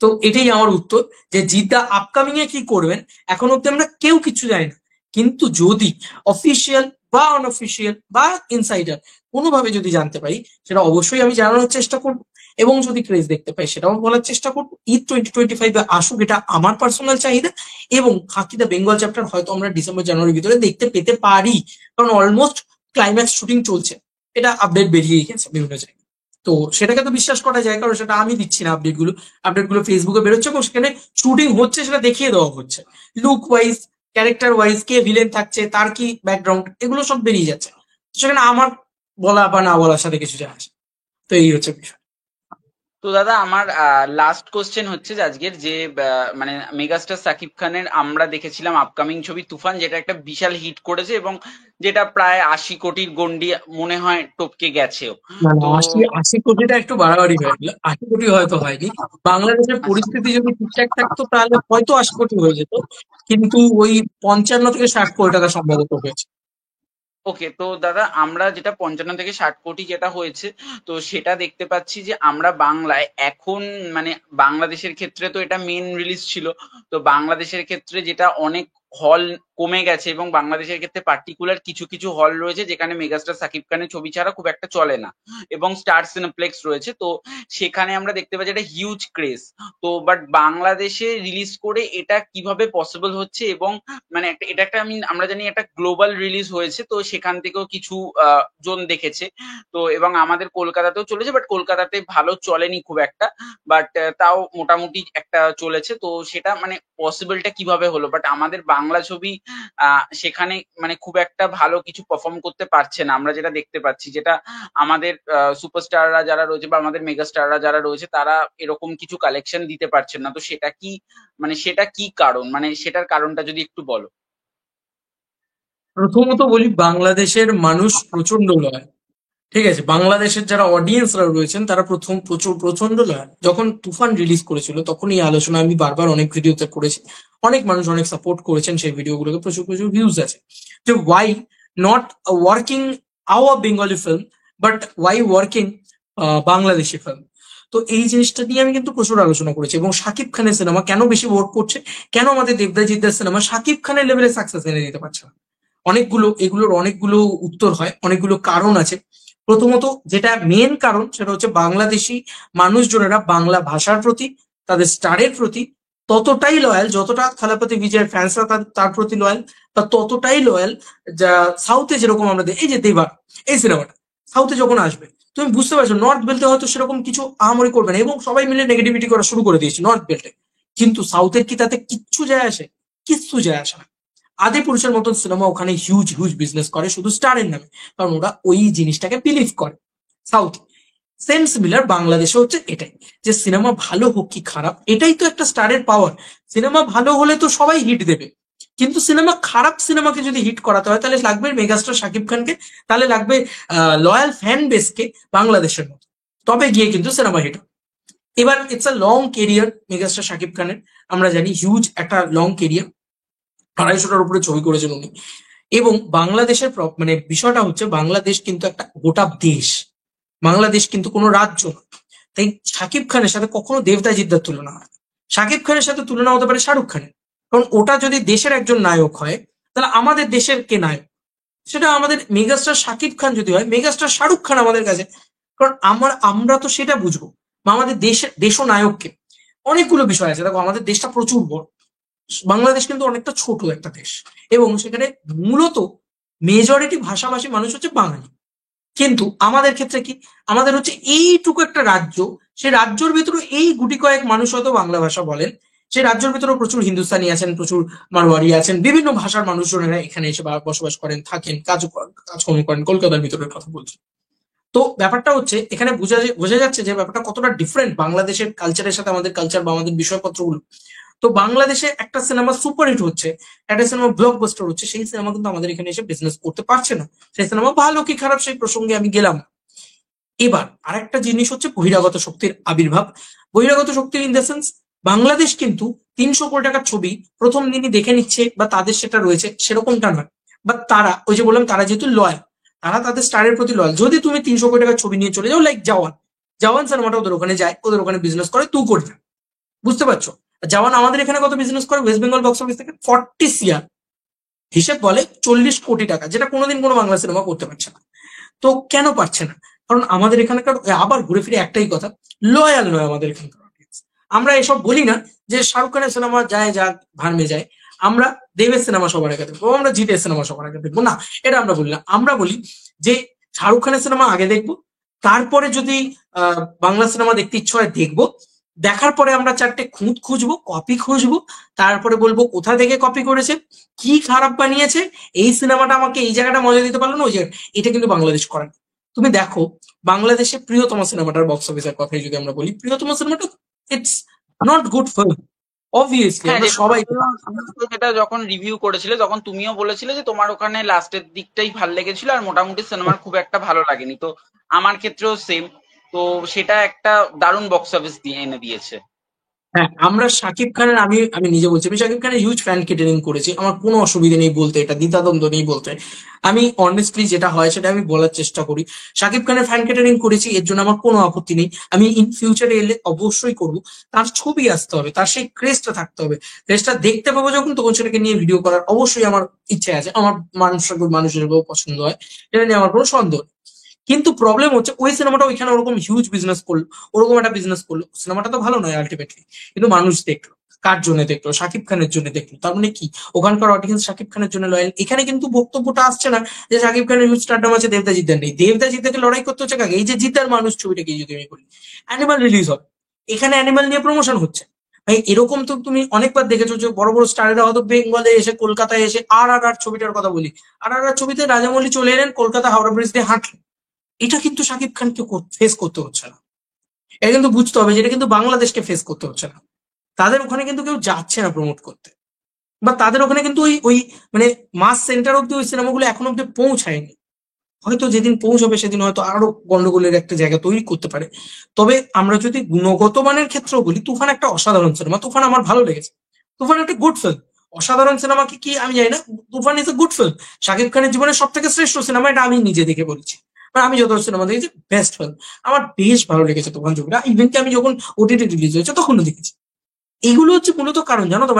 তো এটাই আমার উত্তর, যে জিদ্দা আপকামিং এ কি করবেন এখন অব্দি আমরা কেউ কিছু জানি না। কিন্তু যদি অফিসিয়াল বা অনঅফিসিয়াল বা ইনসাইডার কোনোভাবে যদি জানতে পারি, সেটা অবশ্যই আমি জানানোর চেষ্টা করবো। এবং যদি ক্রেজ দেখতে পাই সেটাও বলার চেষ্টা করবো। ঈদ 2025 আসুক, এটা আমার পার্সোনাল চাহিদা। এবং খাকি দা বেঙ্গল চ্যাপ্টার হয়তো আমরা ডিসেম্বর জানুয়ারির ভিতরে দেখতে পেতে পারি, কারণ অলমোস্ট ক্লাইম্যাক্স শুটিং চলছে, এটা আপডেট বেরিয়েই গেছে বিভিন্ন জায়গায়। তো সেটাকে তো বিশ্বাস করা যায়, কারণ সেটা আমি দিচ্ছি না আপডেট গুলো। আপডেট গুলো ফেসবুকে বেরোচ্ছে এবং সেখানে শুটিং হচ্ছে সেটা দেখিয়ে দেওয়া হচ্ছে। লুক ওয়াইজ, ক্যারেক্টার ওয়াইজ, কে ভিলেন থাকছে, তার কি ব্যাকগ্রাউন্ড, এগুলো সব বেরিয়ে যাচ্ছে। সেখানে আমার বলা বা না বলার সাথে কিছু যায় আসে না। তো এই হচ্ছে বিষয়। তো দাদা আমার লাস্ট কোশ্চেন হচ্ছে যে আজকের যে মানে মেগাস্টার সাকিব খানের আমরা দেখেছিলাম আপকামিং ছবি তুফান, যেটা একটা বিশাল হিট করেছে এবং যেটা প্রায় 80 কোটির গন্ডি মনে হয় টপকে গেছেও। মানে তো 80 80 কোটিটা একটু বাড়াবাড়ি হয়ে গেল, 80 কোটি হয়তো হয়নি। বাংলাদেশের আচ্ছা, পরিস্থিতি যদি ঠিকঠাক থাকতো তাহলে হয়তো 80 কোটি হয়ে যেত, কিন্তু ওই 55 থেকে 60 কোটি টাকা সম্ভবত হয়েছে। ওকে। তো দাদা আমরা যেটা 55 থেকে 60 কোটি যেটা হয়েছে, তো সেটা দেখতে পাচ্ছি যে আমরা বাংলায় এখন মানে বাংলাদেশের ক্ষেত্রে তো এটা মেন রিলিজ ছিল। তো বাংলাদেশের ক্ষেত্রে যেটা অনেক হল কমে গেছে, এবং বাংলাদেশের ক্ষেত্রে পার্টিকুলার কিছু কিছু হল রয়েছে যেখানে মেগাস্টার সাকিব খানের ছবি ছাড়া খুব একটা চলে না, এবং স্টার সিনেপ্লেক্স রয়েছে। তো সেখানে আমরা দেখতে পাচ্ছি একটা হিউজ ক্রেজ। তো বাট বাংলাদেশে রিলিজ করে এটা কিভাবে পসিবল হচ্ছে, এবং মানে এটা একটা আমরা জানি একটা গ্লোবাল রিলিজ হয়েছে, তো সেখান থেকেও কিছু জন দেখেছে। তো এবং আমাদের কলকাতাতেও চলেছে, বাট কলকাতাতে ভালো চলেনি খুব একটা, বাট তাও মোটামুটি একটা চলেছে। তো সেটা মানে পসিবলটা কিভাবে হলো, বাট আমাদের বাংলা ছবি সেখানে মানে খুব একটা ভালো কিছু পারফর্ম করতে পারছে না, আমরা যেটা দেখতে পাচ্ছি, যেটা আমাদের সুপারস্টাররা যারা রয়েছে বা আমাদের মেগাস্টাররা যারা রয়েছে তারা এরকম কিছু কালেকশন দিতে পারছেন না। তো সেটা কি মানে সেটা কি কারণ, মানে সেটার কারণটা যদি একটু বলো। প্রথমত বলি, বাংলাদেশের মানুষ প্রচন্ড লয়াল। ঠিক আছে, বাংলাদেশের যারা অডিয়েন্সরা রয়েছেন তারা প্রচুর প্রচন্ড লয়াল। যখন তুফান রিলিজ করেছিল তখন এই আলোচনা আমি বারবার অনেক ভিডিওতে করেছি। অনেক মানুষ অনেক সাপোর্ট করেছেন সেই ভিডিওগুলোকে, প্রচুর প্রচুর ভিউজ আছে। যে why not working our Bengali film, but why working Bangladeshi film. তো এই জিনিসটা নিয়ে আমি কিন্তু প্রচুর আলোচনা করেছি, এবং শাকিব খানের সিনেমা কেন বেশি ভোট করছে, কেন আমাদের দেবদাজিৎদার সিনেমা শাকিব খানের লেভেলে সাকসেস এনে দিতে পারছে না। এগুলোর অনেকগুলো উত্তর হয়, অনেকগুলো কারণ আছে। প্রথমত যেটা মেন কারণ সেটা হচ্ছে বাংলাদেশি মানুষজনেরা বাংলা ভাষার প্রতি, তাদের স্টারের প্রতি ততটাই লয়াল যতটা থালাপতি বিজয়ের ফ্যান্সরা তার প্রতি লয়াল, বা ততটাই লয়াল যা সাউথে যেরকম আমরা এই যে দেবা এই সিনেমাটা সাউথে যখন আসবে, তুমি বুঝতে পারছো নর্থ বেল্টে হয়তো সেরকম কিছু আহামরি করবে না, এবং সবাই মিলে নেগেটিভিটি করা শুরু করে দিয়েছে নর্থ বেল্টে। কিন্তু সাউথের কি তাতে কিচ্ছু যায় আসে? কিচ্ছু যায় আসে না। আদিপুরুষের মতন সিনেমা ওখানে হিউজ হিউজ বিজনেস করে শুধু স্টারের নামে, কারণ ওরা ওই জিনিসটাকে বিলিভ করে। সাউথ সেম সিমিলার বাংলাদেশে হচ্ছে এটাই, যে সিনেমা ভালো হোক কি খারাপ এটাই তো একটা স্টারের পাওয়ার। সিনেমা ভালো হলে তো সবাই হিট দেবে, কিন্তু খারাপ সিনেমাকে যদি হিট করাতে হয় তাহলে লাগবে মেগাস্টার শাকিব খানকে, তাহলে লাগবে লয়াল ফ্যান বেসকে বাংলাদেশের মতো, তবে গিয়ে কিন্তু সিনেমা হিট হবে। এবার it's a long career megastar Shakib খানের, আমরা জানি হিউজ একটা লং কেরিয়ার, 250টার উপরে ছবি করেছেন উনি। এবং বাংলাদেশের মানে বিষয়টা হচ্ছে বাংলাদেশ কিন্তু একটা গোটা দেশ, বাংলাদেশ কিন্তু কোনো রাজ্য না। তাই শাকিব খানের সাথে কখনো দেবদাজিদ্দার তুলনা হয় না। শাকিব খানের সাথে তুলনা হতে পারে শাহরুখ খানের, কারণ ওটা যদি দেশের একজন নায়ক হয় তাহলে আমাদের দেশের কে নায়ক? সেটা আমাদের মেগাস্টার শাকিব খান যদি হয়, মেগাস্টার শাহরুখ খান আমাদের কাছে। কারণ আমরা তো সেটা বুঝবো, বা আমাদের দেশ নায়ককে। অনেকগুলো বিষয় আছে, দেখো আমাদের দেশটা প্রচুর বড়, বাংলাদেশ কিন্তু অনেকটা ছোট একটা দেশ, এবং সেখানে মূলত মেজরিটি ভাষাভাষী মানুষ হচ্ছে বাঙালি। কিন্তু আমাদের ক্ষেত্রে কি, আমাদের হচ্ছে এইটুকু একটা রাজ্য, সেই রাজ্যের ভিতরে এই গুটি কয়েক মানুষ হয়তো বাংলা ভাষা বলেন, সেই রাজ্যের ভিতরে প্রচুর হিন্দুস্তানি আছেন, প্রচুর মারোয়ারি আছেন, বিভিন্ন ভাষার মানুষজনেরা এখানে এসে বসবাস করেন, থাকেন, কাজকর্ম করেন, কলকাতার ভিতরের কথা বলছি। তো ব্যাপারটা হচ্ছে এখানে বোঝা যাচ্ছে যে ব্যাপারটা কতটা ডিফারেন্ট বাংলাদেশের কালচারের সাথে আমাদের কালচার বা আমাদের বিষয়পত্রগুলো। তো বাংলাদেশে একটা সিনেমা সুপারহিট হচ্ছে, একটা সিনেমা ব্লকবাস্টার হচ্ছে, সেই সিনেমা কিন্তু আমাদের এখানে এসে বিজনেস করতে পারছে না। সেই সিনেমা ভালো কি খারাপ সেই প্রসঙ্গে আমি গেলাম। এবার আরেকটা জিনিস হচ্ছে বহিরাগত শক্তির আবির্ভাব। বহিরাগত শক্তির ইন দ্য সেন্স, বাংলাদেশ কিন্তু 300 কোটি টাকার ছবি প্রথম দিনই দেখে নিচ্ছে, বা তাদের সেটা রয়েছে সেরকমটা নয়। বা তারা ওই যে বললাম, তারা যেহেতু লয়াল, তারা তাদের স্টারের প্রতি লয়াল। যদি তুমি 300 কোটি টাকার ছবি নিয়ে চলে যাও, লাইক জওয়ান, জওয়ান সিনেমাটা ওদের ওখানে যায়, ওদের ওখানে বিজনেস করে, তুই করি না। বুঝতে পারছো? জওয়ান আমাদের এখানে কত বিজনেস করে ওয়েস্ট বেঙ্গল বক্স অফিস থেকে? 40 CR। হিসেব বলে 40 কোটি টাকা, যেটা কোনোদিন কোনো বাংলা সিনেমা করতে পারছে না। তো কেন পারছে না? কারণ আমাদের এখানকার, আবার ঘুরে ফিরে একটাই কথা, লয়াল নয় আমাদের এখানকার audience। আমরা এসব বলি না যে শাহরুখ খানের সিনেমা যায় যাক ভার্মে যায়, আমরা দেবের সিনেমা সবার আগে দেখবো, আমরা জিতের সিনেমা সবার আগে দেখবো না, এটা আমরা বলি না। আমরা বলি যে শাহরুখ খানের সিনেমা আগে দেখবো, তারপরে যদি বাংলা সিনেমা দেখতে ইচ্ছে হয় দেখবো, দেখার পরে আমরা চারটে খুঁজবো, কপি খুঁজবো, তারপরে বলবো কোথা থেকে কপি করেছে, কি খারাপ বানিয়েছে, এই সিনেমাটা আমাকে এই জায়গাটা মজা দিতে পারলো না ওই জায়গায়। এটা কিন্তু বাংলাদেশ করে না। তুমি দেখো বাংলাদেশে প্রিয়তম সিনেমাটার বক্স অফিসের কথাই যদি আমরা বলি, প্রিয়তম সিনেমাটা it's not good film. Obviously হ্যাঁ, আমরা যেটা সবাই তুমিও যেটা যখন রিভিউ করেছিলে তখন তুমিও বলেছিলে যে তোমার ওখানে লাস্টের দিকটাই ভাল লেগেছিল, আর মোটামুটি সিনেমার খুব একটা ভালো লাগেনি। তো আমার ক্ষেত্রেও সেম। তো সেটা একটা দারুণ বক্স অফিস দিয়ে এনে দিয়েছে। হ্যাঁ, আমরা শাকিব খানের, আমি আমি নিজে বলছি, আমি শাকিব খানের হিউজ ফ্যান কেটারিং করেছি, আমার কোনো অসুবিধা নেই বলতে, এটা দ্বিধাদ্বন্দ্ব নেই বলতে। আমি অনেস্টলি যেটা হয় সেটা আমি বলার চেষ্টা করি। শাকিব খানের ফ্যান কেটারিং করেছি, এর জন্য আমার কোনো আপত্তি নেই। আমি ইন ফিউচারে এলে অবশ্যই করব। তার ছবি আসতে হবে, তার সেই ক্রেজটা থাকতে হবে। ক্রেজটা দেখতে পাবো যখন, তখন সেটাকে নিয়ে ভিডিও করার অবশ্যই আমার ইচ্ছে আছে। আমার মানুষের পছন্দ হয়, এটা নিয়ে আমার কোনো সন্দেহ নেই। কিন্তু প্রবলেম হচ্ছে ওই সিনেমাটা ওইখানে ওরকম হিউজ বিজনেস করলো, ওরকম একটা বিজনেস করলো, সিনেমাটা তো ভালো নয় আলটিমেটলি, কিন্তু মানুষ দেখলো। কার জন্য দেখলো? শাকিব খানের জন্য দেখলো। তার মানে কি ওখানকার অডিয়েন্স শাকিব খানের জন্য লয়াল? এখানে কিন্তু বক্তব্যটা আসছে না যে শাকিব খানের হিউজ স্টারডাম আছে, দেবদা জিদ্দার নেই। দেবদা জিদ্দাকে লড়াই করতে হচ্ছে কাকে? এই যে জিদ্দার মানুষ ছবিটাকে যদি আমি বলি, অ্যানিমাল রিলিজ হবে, এখানে অ্যানিমাল নিয়ে প্রমোশন হচ্ছে। ভাই এরকম তো তুমি অনেকবার দেখেছো যে বড় বড় স্টারেরা হয়তো বেঙ্গলে এসে, কলকাতায় এসে, আর ছবিটার কথা বলি, আর ছবিতে রাজামৌলি চলে এলেন, কলকাতা হাওড়া ব্রিজ দিয়ে হাঁটলেন। এটা কিন্তু শাকিব খানকে ফেস করতে হচ্ছে না। এটা কিন্তু বুঝতে হবে যে এটা কিন্তু বাংলাদেশকে ফেস করতে হচ্ছে না। তাদের ওখানে কিন্তু কেউ যাচ্ছে না প্রমোট করতে, বা তাদের ওখানে কিন্তু ওই ওই মানে মাস সেন্টার অব্দি ওই সিনেমাগুলো এখন অব্দি পৌঁছায়নি। হয়তো যেদিন পৌঁছবে সেদিন হয়তো আরো গন্ডগোলের একটা জায়গা তৈরি করতে পারে। তবে আমরা যদি গুণগত মানের ক্ষেত্রেও বলি, তুফান একটা অসাধারণ সিনেমা, তুফান আমার ভালো লেগেছে। তুফান একটা গুড ফিল্ম। অসাধারণ সিনেমা কি কি আমি জানি না, Toofan is a good film. Shakib খানের জীবনের সব থেকে শ্রেষ্ঠ সিনেমা, এটা আমি নিজে দেখে বলছি। আমি যত সিনেমা দেখেছি বেস্ট ফিল্ম। আমার বেশ ভালো লেগেছে তুফান ছবিটা, ইভেন কি আমি যখন ওটিটি রিলিজ হয়েছে তখনও দেখেছি। এগুলো হচ্ছে মূলত কারণ, জানো তো,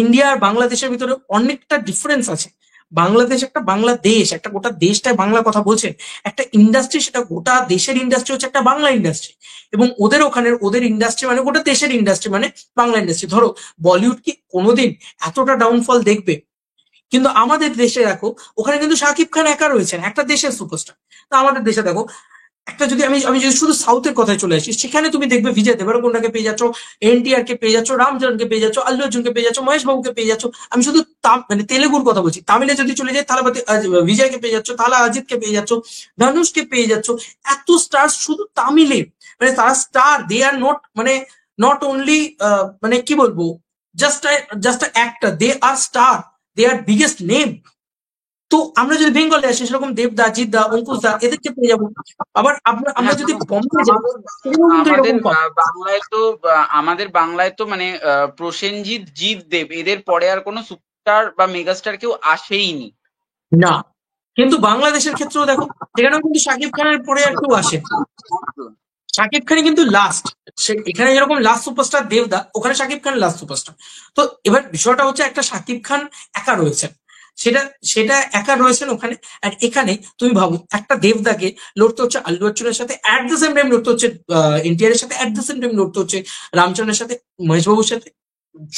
ইন্ডিয়া আর বাংলাদেশের ভিতরে অনেকটা ডিফারেন্স আছে। বাংলাদেশ একটা বাংলাদেশ, একটা গোটা দেশটায় বাংলা কথা বলছে, একটা ইন্ডাস্ট্রি, সেটা গোটা দেশের ইন্ডাস্ট্রি হচ্ছে একটা বাংলা ইন্ডাস্ট্রি। এবং ওদের ওখানে ওদের ইন্ডাস্ট্রি মানে গোটা দেশের ইন্ডাস্ট্রি মানে বাংলা ইন্ডাস্ট্রি। ধরো বলিউড কি কোনোদিন এতটা ডাউনফল দেখবে? কিন্তু আমাদের দেশে দেখো, ওখানে কিন্তু শাকিব খান একা রয়েছেন, একটা দেশের সুপারস্টার। তো আমাদের দেশে দেখো, একটা যদি আমি আমি যদি শুধু সাউথের কথায় চলে আসি, সেখানে তুমি দেখবে বিজয় দেবরকোন্ডাকে পেয়ে যাচ্ছ, এনটিআর কে পেয়ে যাচ্ছ, রামচরণকে পেয়ে যাচ্ছ, আল্লু অর্জুনকে পেয়ে যাচ্ছ, মহেশ বাবুকে পেয়ে যাচ্ছ। আমি শুধু তেলেগুর কথা বলছি। তামিলে যদি চলে যাই, থালাপতি বিজয়কে পেয়ে যাচ্ছ, থালা অজিতকে পেয়ে যাচ্ছ, ধনুষকে পেয়ে যাচ্ছ। এত স্টার শুধু তামিলে, তারা star, they are not not only কি বলবো, just just actor, they are star, they are biggest name. তো আমরা যদি বেঙ্গলে আসি, সেরকম দেবদা, জিদ্দা, অঙ্কুশ দা, এদেরকে পেয়ে যাবো। আবার আমরা হ্যাঁ, যদি বম্বে যাই, আমাদের সেখানেও কিন্তু আমাদের এরকম কম। বাংলায় তো প্রসেনজিৎ, জিৎ দেব, এদের পরে আর কোনো সুপারস্টার বা মেগাস্টার কেউ আসেইনি। না, কিন্তু বাংলাদেশের ক্ষেত্রেও দেখো, সেখানেও কিন্তু শাকিব খানের পরে আর কেউ আসে। শাকিব খানই কিন্তু লাস্ট। সে এখানে যেরকম লাস্ট সুপারস্টার দেবদা, ওখানে শাকিব খান লাস্ট সুপারস্টার। তো এবার বিষয়টা হচ্ছে, একটা শাকিব খান একা রয়েছেন, সেটা সেটা একা রয়েছেন ওখানে। আর এখানে তুমি ভাবো, একটা দেবদাকে লড়তে হচ্ছে আল্লু অর্জুনের সাথে, অ্যাট দ্য সেম টাইম লড়তে হচ্ছে এনটিআর এর সাথে, অ্যাট দ্য সেম টাইম লড়তে হচ্ছে রামচরণের সাথে, মহেশ বাবুর সাথে,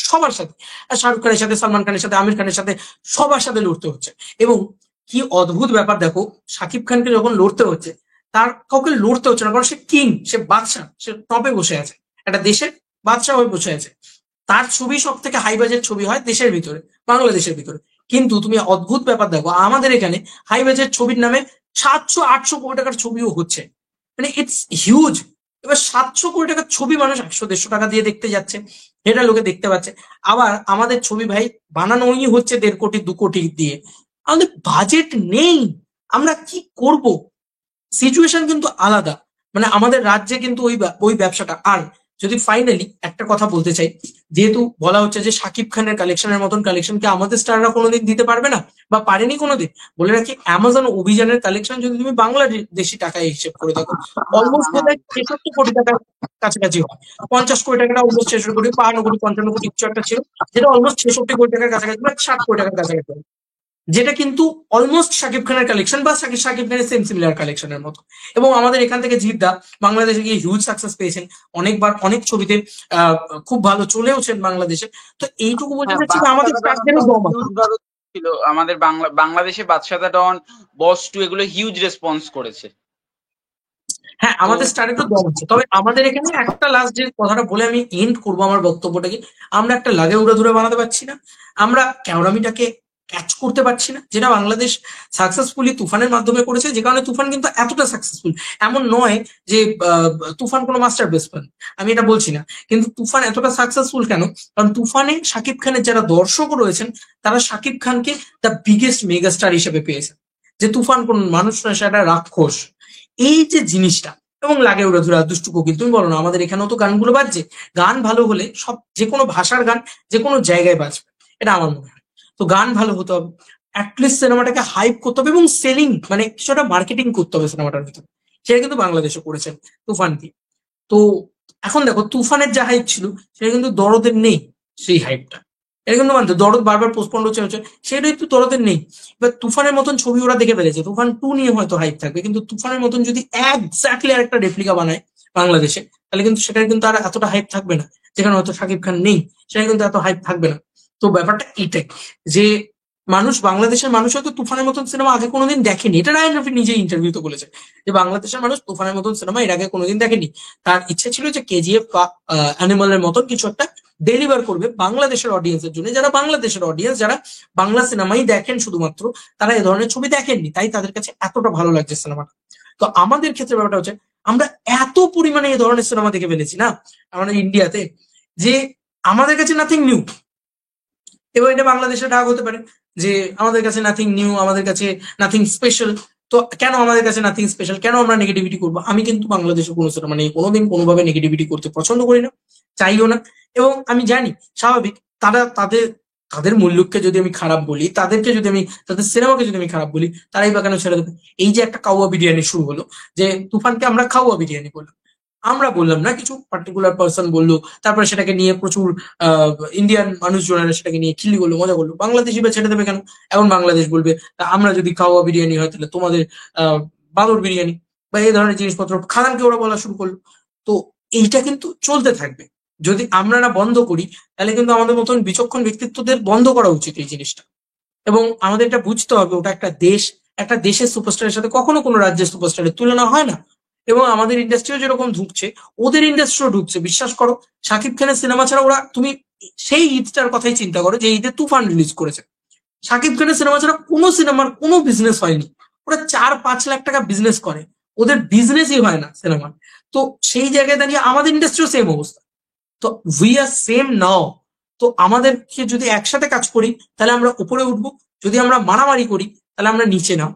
সবার সাথে, আর শাহরুখ খানের সাথে, সালমান খানের সাথে, আমির খানের সাথে, সবার সাথে লড়তে হচ্ছে। এবং কি অদ্ভুত ব্যাপার দেখো, শাকিব খানকে যখন লড়তে হচ্ছে, তার কাউকে লড়তে হচ্ছে না, কারণ সে কিং, সে বাদশাহ, সে টপে বসে আছে, একটা দেশের বাদশাহ হয়ে বসে আছে। তার ছবি সব থেকে হাই বাজেট ছবি হয় দেশের ভিতরে, বাংলাদেশের ভিতরে। কিন্তু তুমি অদ্ভুত ব্যাপার দেখো, আমাদের এখানে হাই বাজেট ছবির নামে 700-800 কোটি টাকার ছবিও হচ্ছে। It's huge. এবার 700 কোটি টাকার ছবি মানুষ 100-150 টাকা দিয়ে দেখতে যাচ্ছে, এটা লোকে দেখতে পাচ্ছে। আবার আমাদের ছবি ভাই বানানোই হচ্ছে 1.5 কোটি 2 কোটি দিয়ে। আমাদের বাজেট নেই, আমরা কি করব? সিচুয়েশন কিন্তু আলাদা। আমাদের রাজ্যে কিন্তু ওই ব্যবসাটা। আর যদি ফাইনালি একটা কথা বলতে চাই, যেহেতু বলা হচ্ছে যে শাকিব খানের কালেকশনের মতন কালেকশন কি আমাদের স্টাররা কোনোদিন দিতে পারবে না, বা পারেনি কোনোদিন। বলে রাখি, অ্যামাজন অভিযানের কালেকশন যদি তুমি বাংলাদেশি টাকায় হিসেব করে দেখো, অলমোস্ট বোধ হয় 63 কোটি টাকার কাছাকাছি হয়। 50 কোটি টাকাটা অলমোস্ট 66 কোটি, 52 কোটি, 55 কোটি কিছু একটা ছিল, যেটা অলমোস্ট 66 কোটি টাকার কাছাকাছি, 60 কোটি টাকার কাছাকাছি। যেটা কিন্তু অলমোস্ট শাকিব খানের কালেকশন, বা শাকিব খানের সেম সিমিলার কালেকশনের মতো। এবং আমাদের এখান থেকে জিদ্দা বাংলাদেশে গিয়ে হিউজ সাকসেস পেয়েছেন, অনেকবার অনেক ছবিতে আহ খুব ভালো চলেওছেন বাংলাদেশে। তো এইটুকু বোঝা হ্যাঁ, যাচ্ছে যে আমাদের বাদশাদা ডন তো স্টারদেরও দম আছে। হিউজ ভাবে ছিল। আমাদের বাংলাদেশে বাদশাদা ডন, বস টু, এগুলো হিউজ রেসপন্স করেছে। হ্যাঁ, তো আমাদের স্টারে দম আছে। তবে আমাদের এখানে একটা লাস্ট যে কথাটা বলে আমি এন্ড করবো আমার বক্তব্যটাকে, আমরা একটা লাগে উড়াধুরা বানাতে পারছি না। আমরা ক্যাওড়ামিটাকে ক্যাচ করতে পারছি না, যেটা বাংলাদেশ সাকসেসফুলি তুফানের মাধ্যমে করেছে, যে কারণে তুফান কিন্তু এতটা সাকসেসফুল। এমন নয় যে তুফান কোনো মাস্টার বেস ফিল্ম, আমি এটা বলছি না। কিন্তু তুফান এতটা সাকসেসফুল কেন? কারণ তুফানে শাকিব খানের যারা দর্শক রয়েছেন, তারা শাকিব খানকে দ্য বিগেস্ট মেগাস্টার হিসেবে পেয়েছেন। যে তুফান কোন মানুষ নয়, সেটা রাক্ষস। এই যে জিনিসটা, এবং লাগে ওরা ধরে দুষ্টু কোকিল। তুমি বলো না, আমাদের এখানেও তো গানগুলো বাজছে। গান ভালো হলে সব, যে কোনো ভাষার গান যে কোনো জায়গায় বাজবে, এটা আমার মনে হয়। তো গান ভালো হতে হবে, অ্যাটলিস্ট সিনেমাটাকে হাইপ করতে হবে এবং সেলিং, মানে কিছুটা মার্কেটিং করতে হবে সিনেমাটার ভিতরে। সেটা কিন্তু বাংলাদেশে করেছেন তুফান দিয়ে। তো এখন দেখো, তুফানের যা হাইপ ছিল সেটা কিন্তু দরদের নেই, সেই হাইপটা। এটা কিন্তু মানতে, দরদ বারবার পোস্টপন্ড হচ্ছে, সেটাই তো দরদের নেই। এবার তুফানের মতন ছবি ওরা দেখে ফেলেছে, তুফান 2 নিয়ে হয়তো হাইপ থাকবে, কিন্তু তুফানের মতন যদি এক্স্যাক্টলি আরেকটা রেপ্লিকা বানায় বাংলাদেশে, তাহলে কিন্তু সেটার কিন্তু আর এতটা হাইপ থাকবে না। যেখানে হয়তো শাকিব খান নেই, সেখানে কিন্তু এত হাইপ থাকবে না। তো ব্যাপারটা এটাই, যে মানুষ, বাংলাদেশের মানুষ হয়তো তুফানের মতন সিনেমা আগে কোনোদিন দেখেনি। এটা রায়হান রফি নিজে ইন্টারভিউতে বলেছে যে বাংলাদেশের মানুষ তুফানের মতন সিনেমা এর আগে কোনোদিন দেখেনি। তার ইচ্ছে ছিল যে কেজিএফ বা অ্যানিমালের মতন কিছু একটা ডেলিভার করবে বাংলাদেশের অডিয়েন্সের জন্য, যারা বাংলাদেশের অডিয়েন্স, যারা বাংলা সিনেমাই দেখেন শুধুমাত্র, তারা এ ধরনের ছবি দেখেননি, তাই তাদের কাছে এতটা ভালো লাগছে সিনেমাটা। তো আমাদের ক্ষেত্রে ব্যাপারটা হচ্ছে, আমরা এত পরিমাণে এই ধরনের সিনেমা দেখে ফেলেছি না আমাদের ইন্ডিয়াতে, যে আমাদের কাছে নাথিং নিউ। এবার এটা বাংলাদেশের রাগ হতে পারে যে আমাদের কাছে নাথিং নিউ, আমাদের কাছে নাথিং স্পেশাল। তো কেন আমাদের কাছে নাথিং স্পেশাল, কেন আমরা নেগেটিভিটি করবো? আমি কিন্তু বাংলাদেশের কোনো সিনেমা নেই কোনোদিন কোনোভাবে নেগেটিভিটি করতে পছন্দ করি না, চাইও না। এবং আমি জানি, স্বাভাবিক, তারা তাদের তাদের মূল্যকে যদি আমি খারাপ বলি, তাদেরকে যদি আমি, তাদের সিনেমাকে যদি আমি খারাপ বলি, তারাই বা কেন ছেড়ে দেবে? এই যে একটা কাউয়া বিরিয়ানি শুরু হলো, যে তুফানকে আমরা খাওয়া বিরিয়ানি বললাম, আমরা বললাম না, কিছু পার্টিকুলার পার্সন বললো, তারপরে সেটাকে নিয়ে প্রচুর ইন্ডিয়ান মানুষজনেরা সেটাকে নিয়ে খিল্লি করলো, মজা করলো। বাংলাদেশি বা ছেড়ে দেবে কেন? এখন বাংলাদেশ বলবে আমরা যদি খাওয়া বিরিয়ানি হয় তাহলে তোমাদের আহ বাদর বিরিয়ানি বা এই ধরনের জিনিসপত্র খাদানকে ওরা বলা শুরু করলো। তো এইটা কিন্তু চলতে থাকবে। যদি আমরা না বন্ধ করি, তাহলে কিন্তু আমাদের মতন বিচক্ষণ ব্যক্তিত্বদের বন্ধ করা উচিত এই জিনিসটা। এবং আমাদের এটা বুঝতে হবে, ওটা একটা দেশ, একটা দেশের সুপারস্টারের সাথে কখনো কোনো রাজ্যের সুপারস্টারের তুলনা হয় না। এবং আমাদের ইন্ডাস্ট্রিও যেরকম ঢুকছে, ওদের ইন্ডাস্ট্রিও ঢুকছে, বিশ্বাস করো। শাকিব খানের সিনেমা ছাড়া ওরা, তুমি সেই ঈদটার কথাই চিন্তা করো যে ঈদে তুফান রিলিজ করেছে, শাকিব খানের সিনেমা ছাড়া কোনো সিনেমার কোনো বিজনেস হয়নি। ওরা 4-5 লাখ টাকা বিজনেস করে, ওদের বিজনেসই হয় না সিনেমার। তো সেই জায়গায় দাঁড়িয়ে আমাদের ইন্ডাস্ট্রিও সেম অবস্থা। তো উই আর সেম নাও। তো আমাদেরকে যদি একসাথে কাজ করি, তাহলে আমরা উপরে উঠবো। যদি আমরা মারামারি করি, তাহলে আমরা নিচে নাম।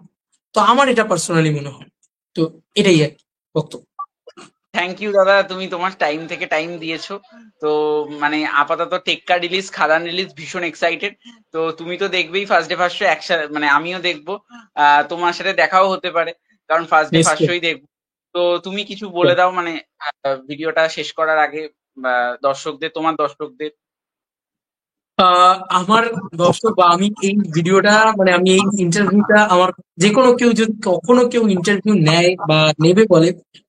তো আমার এটা পার্সোনালি মনে হয়। তো এটাই আর কি বক্তব্য। থ্যাংক ইউ দাদা, তুমি তোমার টাইম থেকে টাইম দিয়েছো। তো মানে আপাতত টেক্কা রিলিজ, খাদান রিলিজ, ভীষণ এক্সাইটেড। তো তুমি তো দেখবেই ফার্স্ট ডে ফার্স্ট শো একসাথে, মানে আমিও দেখবো। তোমার সাথে দেখাও হতে পারে, কারণ ফার্স্ট ডে ফার্স্ট নিশ্চয়ই। শোই দেখবো। তো তুমি কিছু বলে দাও, মানে ভিডিওটা শেষ করার আগে, বা দর্শকদের, তোমার দর্শকদের। আমার দর্শক বা আমি এই ভিডিওটা, মানে আমি এই ইন্টারভিউটা, আমার যে কোনো কেউ যদি কখনো কেউ ইন্টারভিউ নেয় বা নেবে বলে,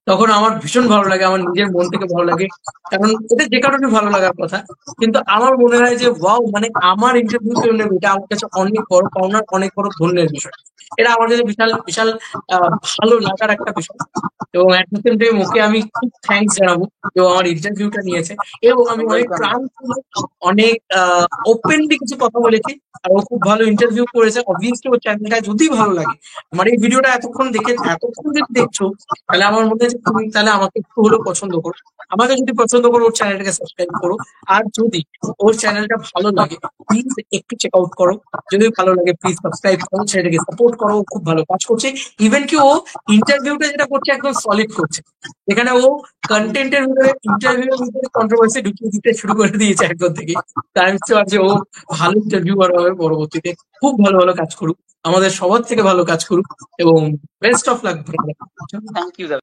তখন আমার ভীষণ ভালো লাগে, আমার নিজের মন থেকে ভালো লাগে। কারণ এটা যে কারণে ভালো লাগার কথা, কিন্তু আমার মনে হয় যে ওয়াও, মানে আমার ইন্টারভিউ কেউ নেবে, এটা আমার কাছে অনেক বড় পাওনা, অনেক বড় ধন্যের বিষয়। এটা আমার কাছে বিশাল বিশাল ভালো লাগার একটা বিষয়। এবং at the same time okay আমি খুব থ্যাঙ্কস জানাবো যে ও আমার ইন্টারভিউটা নিয়েছে। এবং আমি অনেক ওয়েলকাম। প্রাণ খুলে, অনেক ওপেনলি কিছু কথা বলেছি। আর ও খুব ভালো ইন্টারভিউ করেছে। অবভিয়াসলি ওর চ্যানেলটা যদি ভালো লাগে, আমার এই ভিডিওটা এতক্ষণ যদি দেখছো, তাহলে আমার মনে হয় যে তুমি তাহলে আমাকে একটু হলেও পছন্দ করো। আমাকে যদি পছন্দ করো, ওর চ্যানেলটাকে সাবস্ক্রাইব করো। আর যদি ওর চ্যানেলটা ভালো লাগে, প্লিজ একটু চেক আউট করো। যদি ভালো লাগে প্লিজ সাবস্ক্রাইব করো, ছেলেটাকে সাপোর্ট করো, ও খুব ভালো কাজ করছে। ইভেন কি ও ইন্টারভিউটা যেটা করছে একদম সলিড করছে। এখানে ও কন্টেন্টের ভিতরে, ইন্টারভিউর ভিতরে কন্ট্রোভার্সি ঢুকিয়ে দিতে শুরু করে দিয়েছে একদম থেকে। তাই আমি যে ও ভালো ইন্টারভিউয়ার হবে পরবর্তীতে, খুব ভালো ভালো কাজ করুক, আমাদের সবার থেকে ভালো কাজ করুক। এবং best of luck. Thank you দাদা।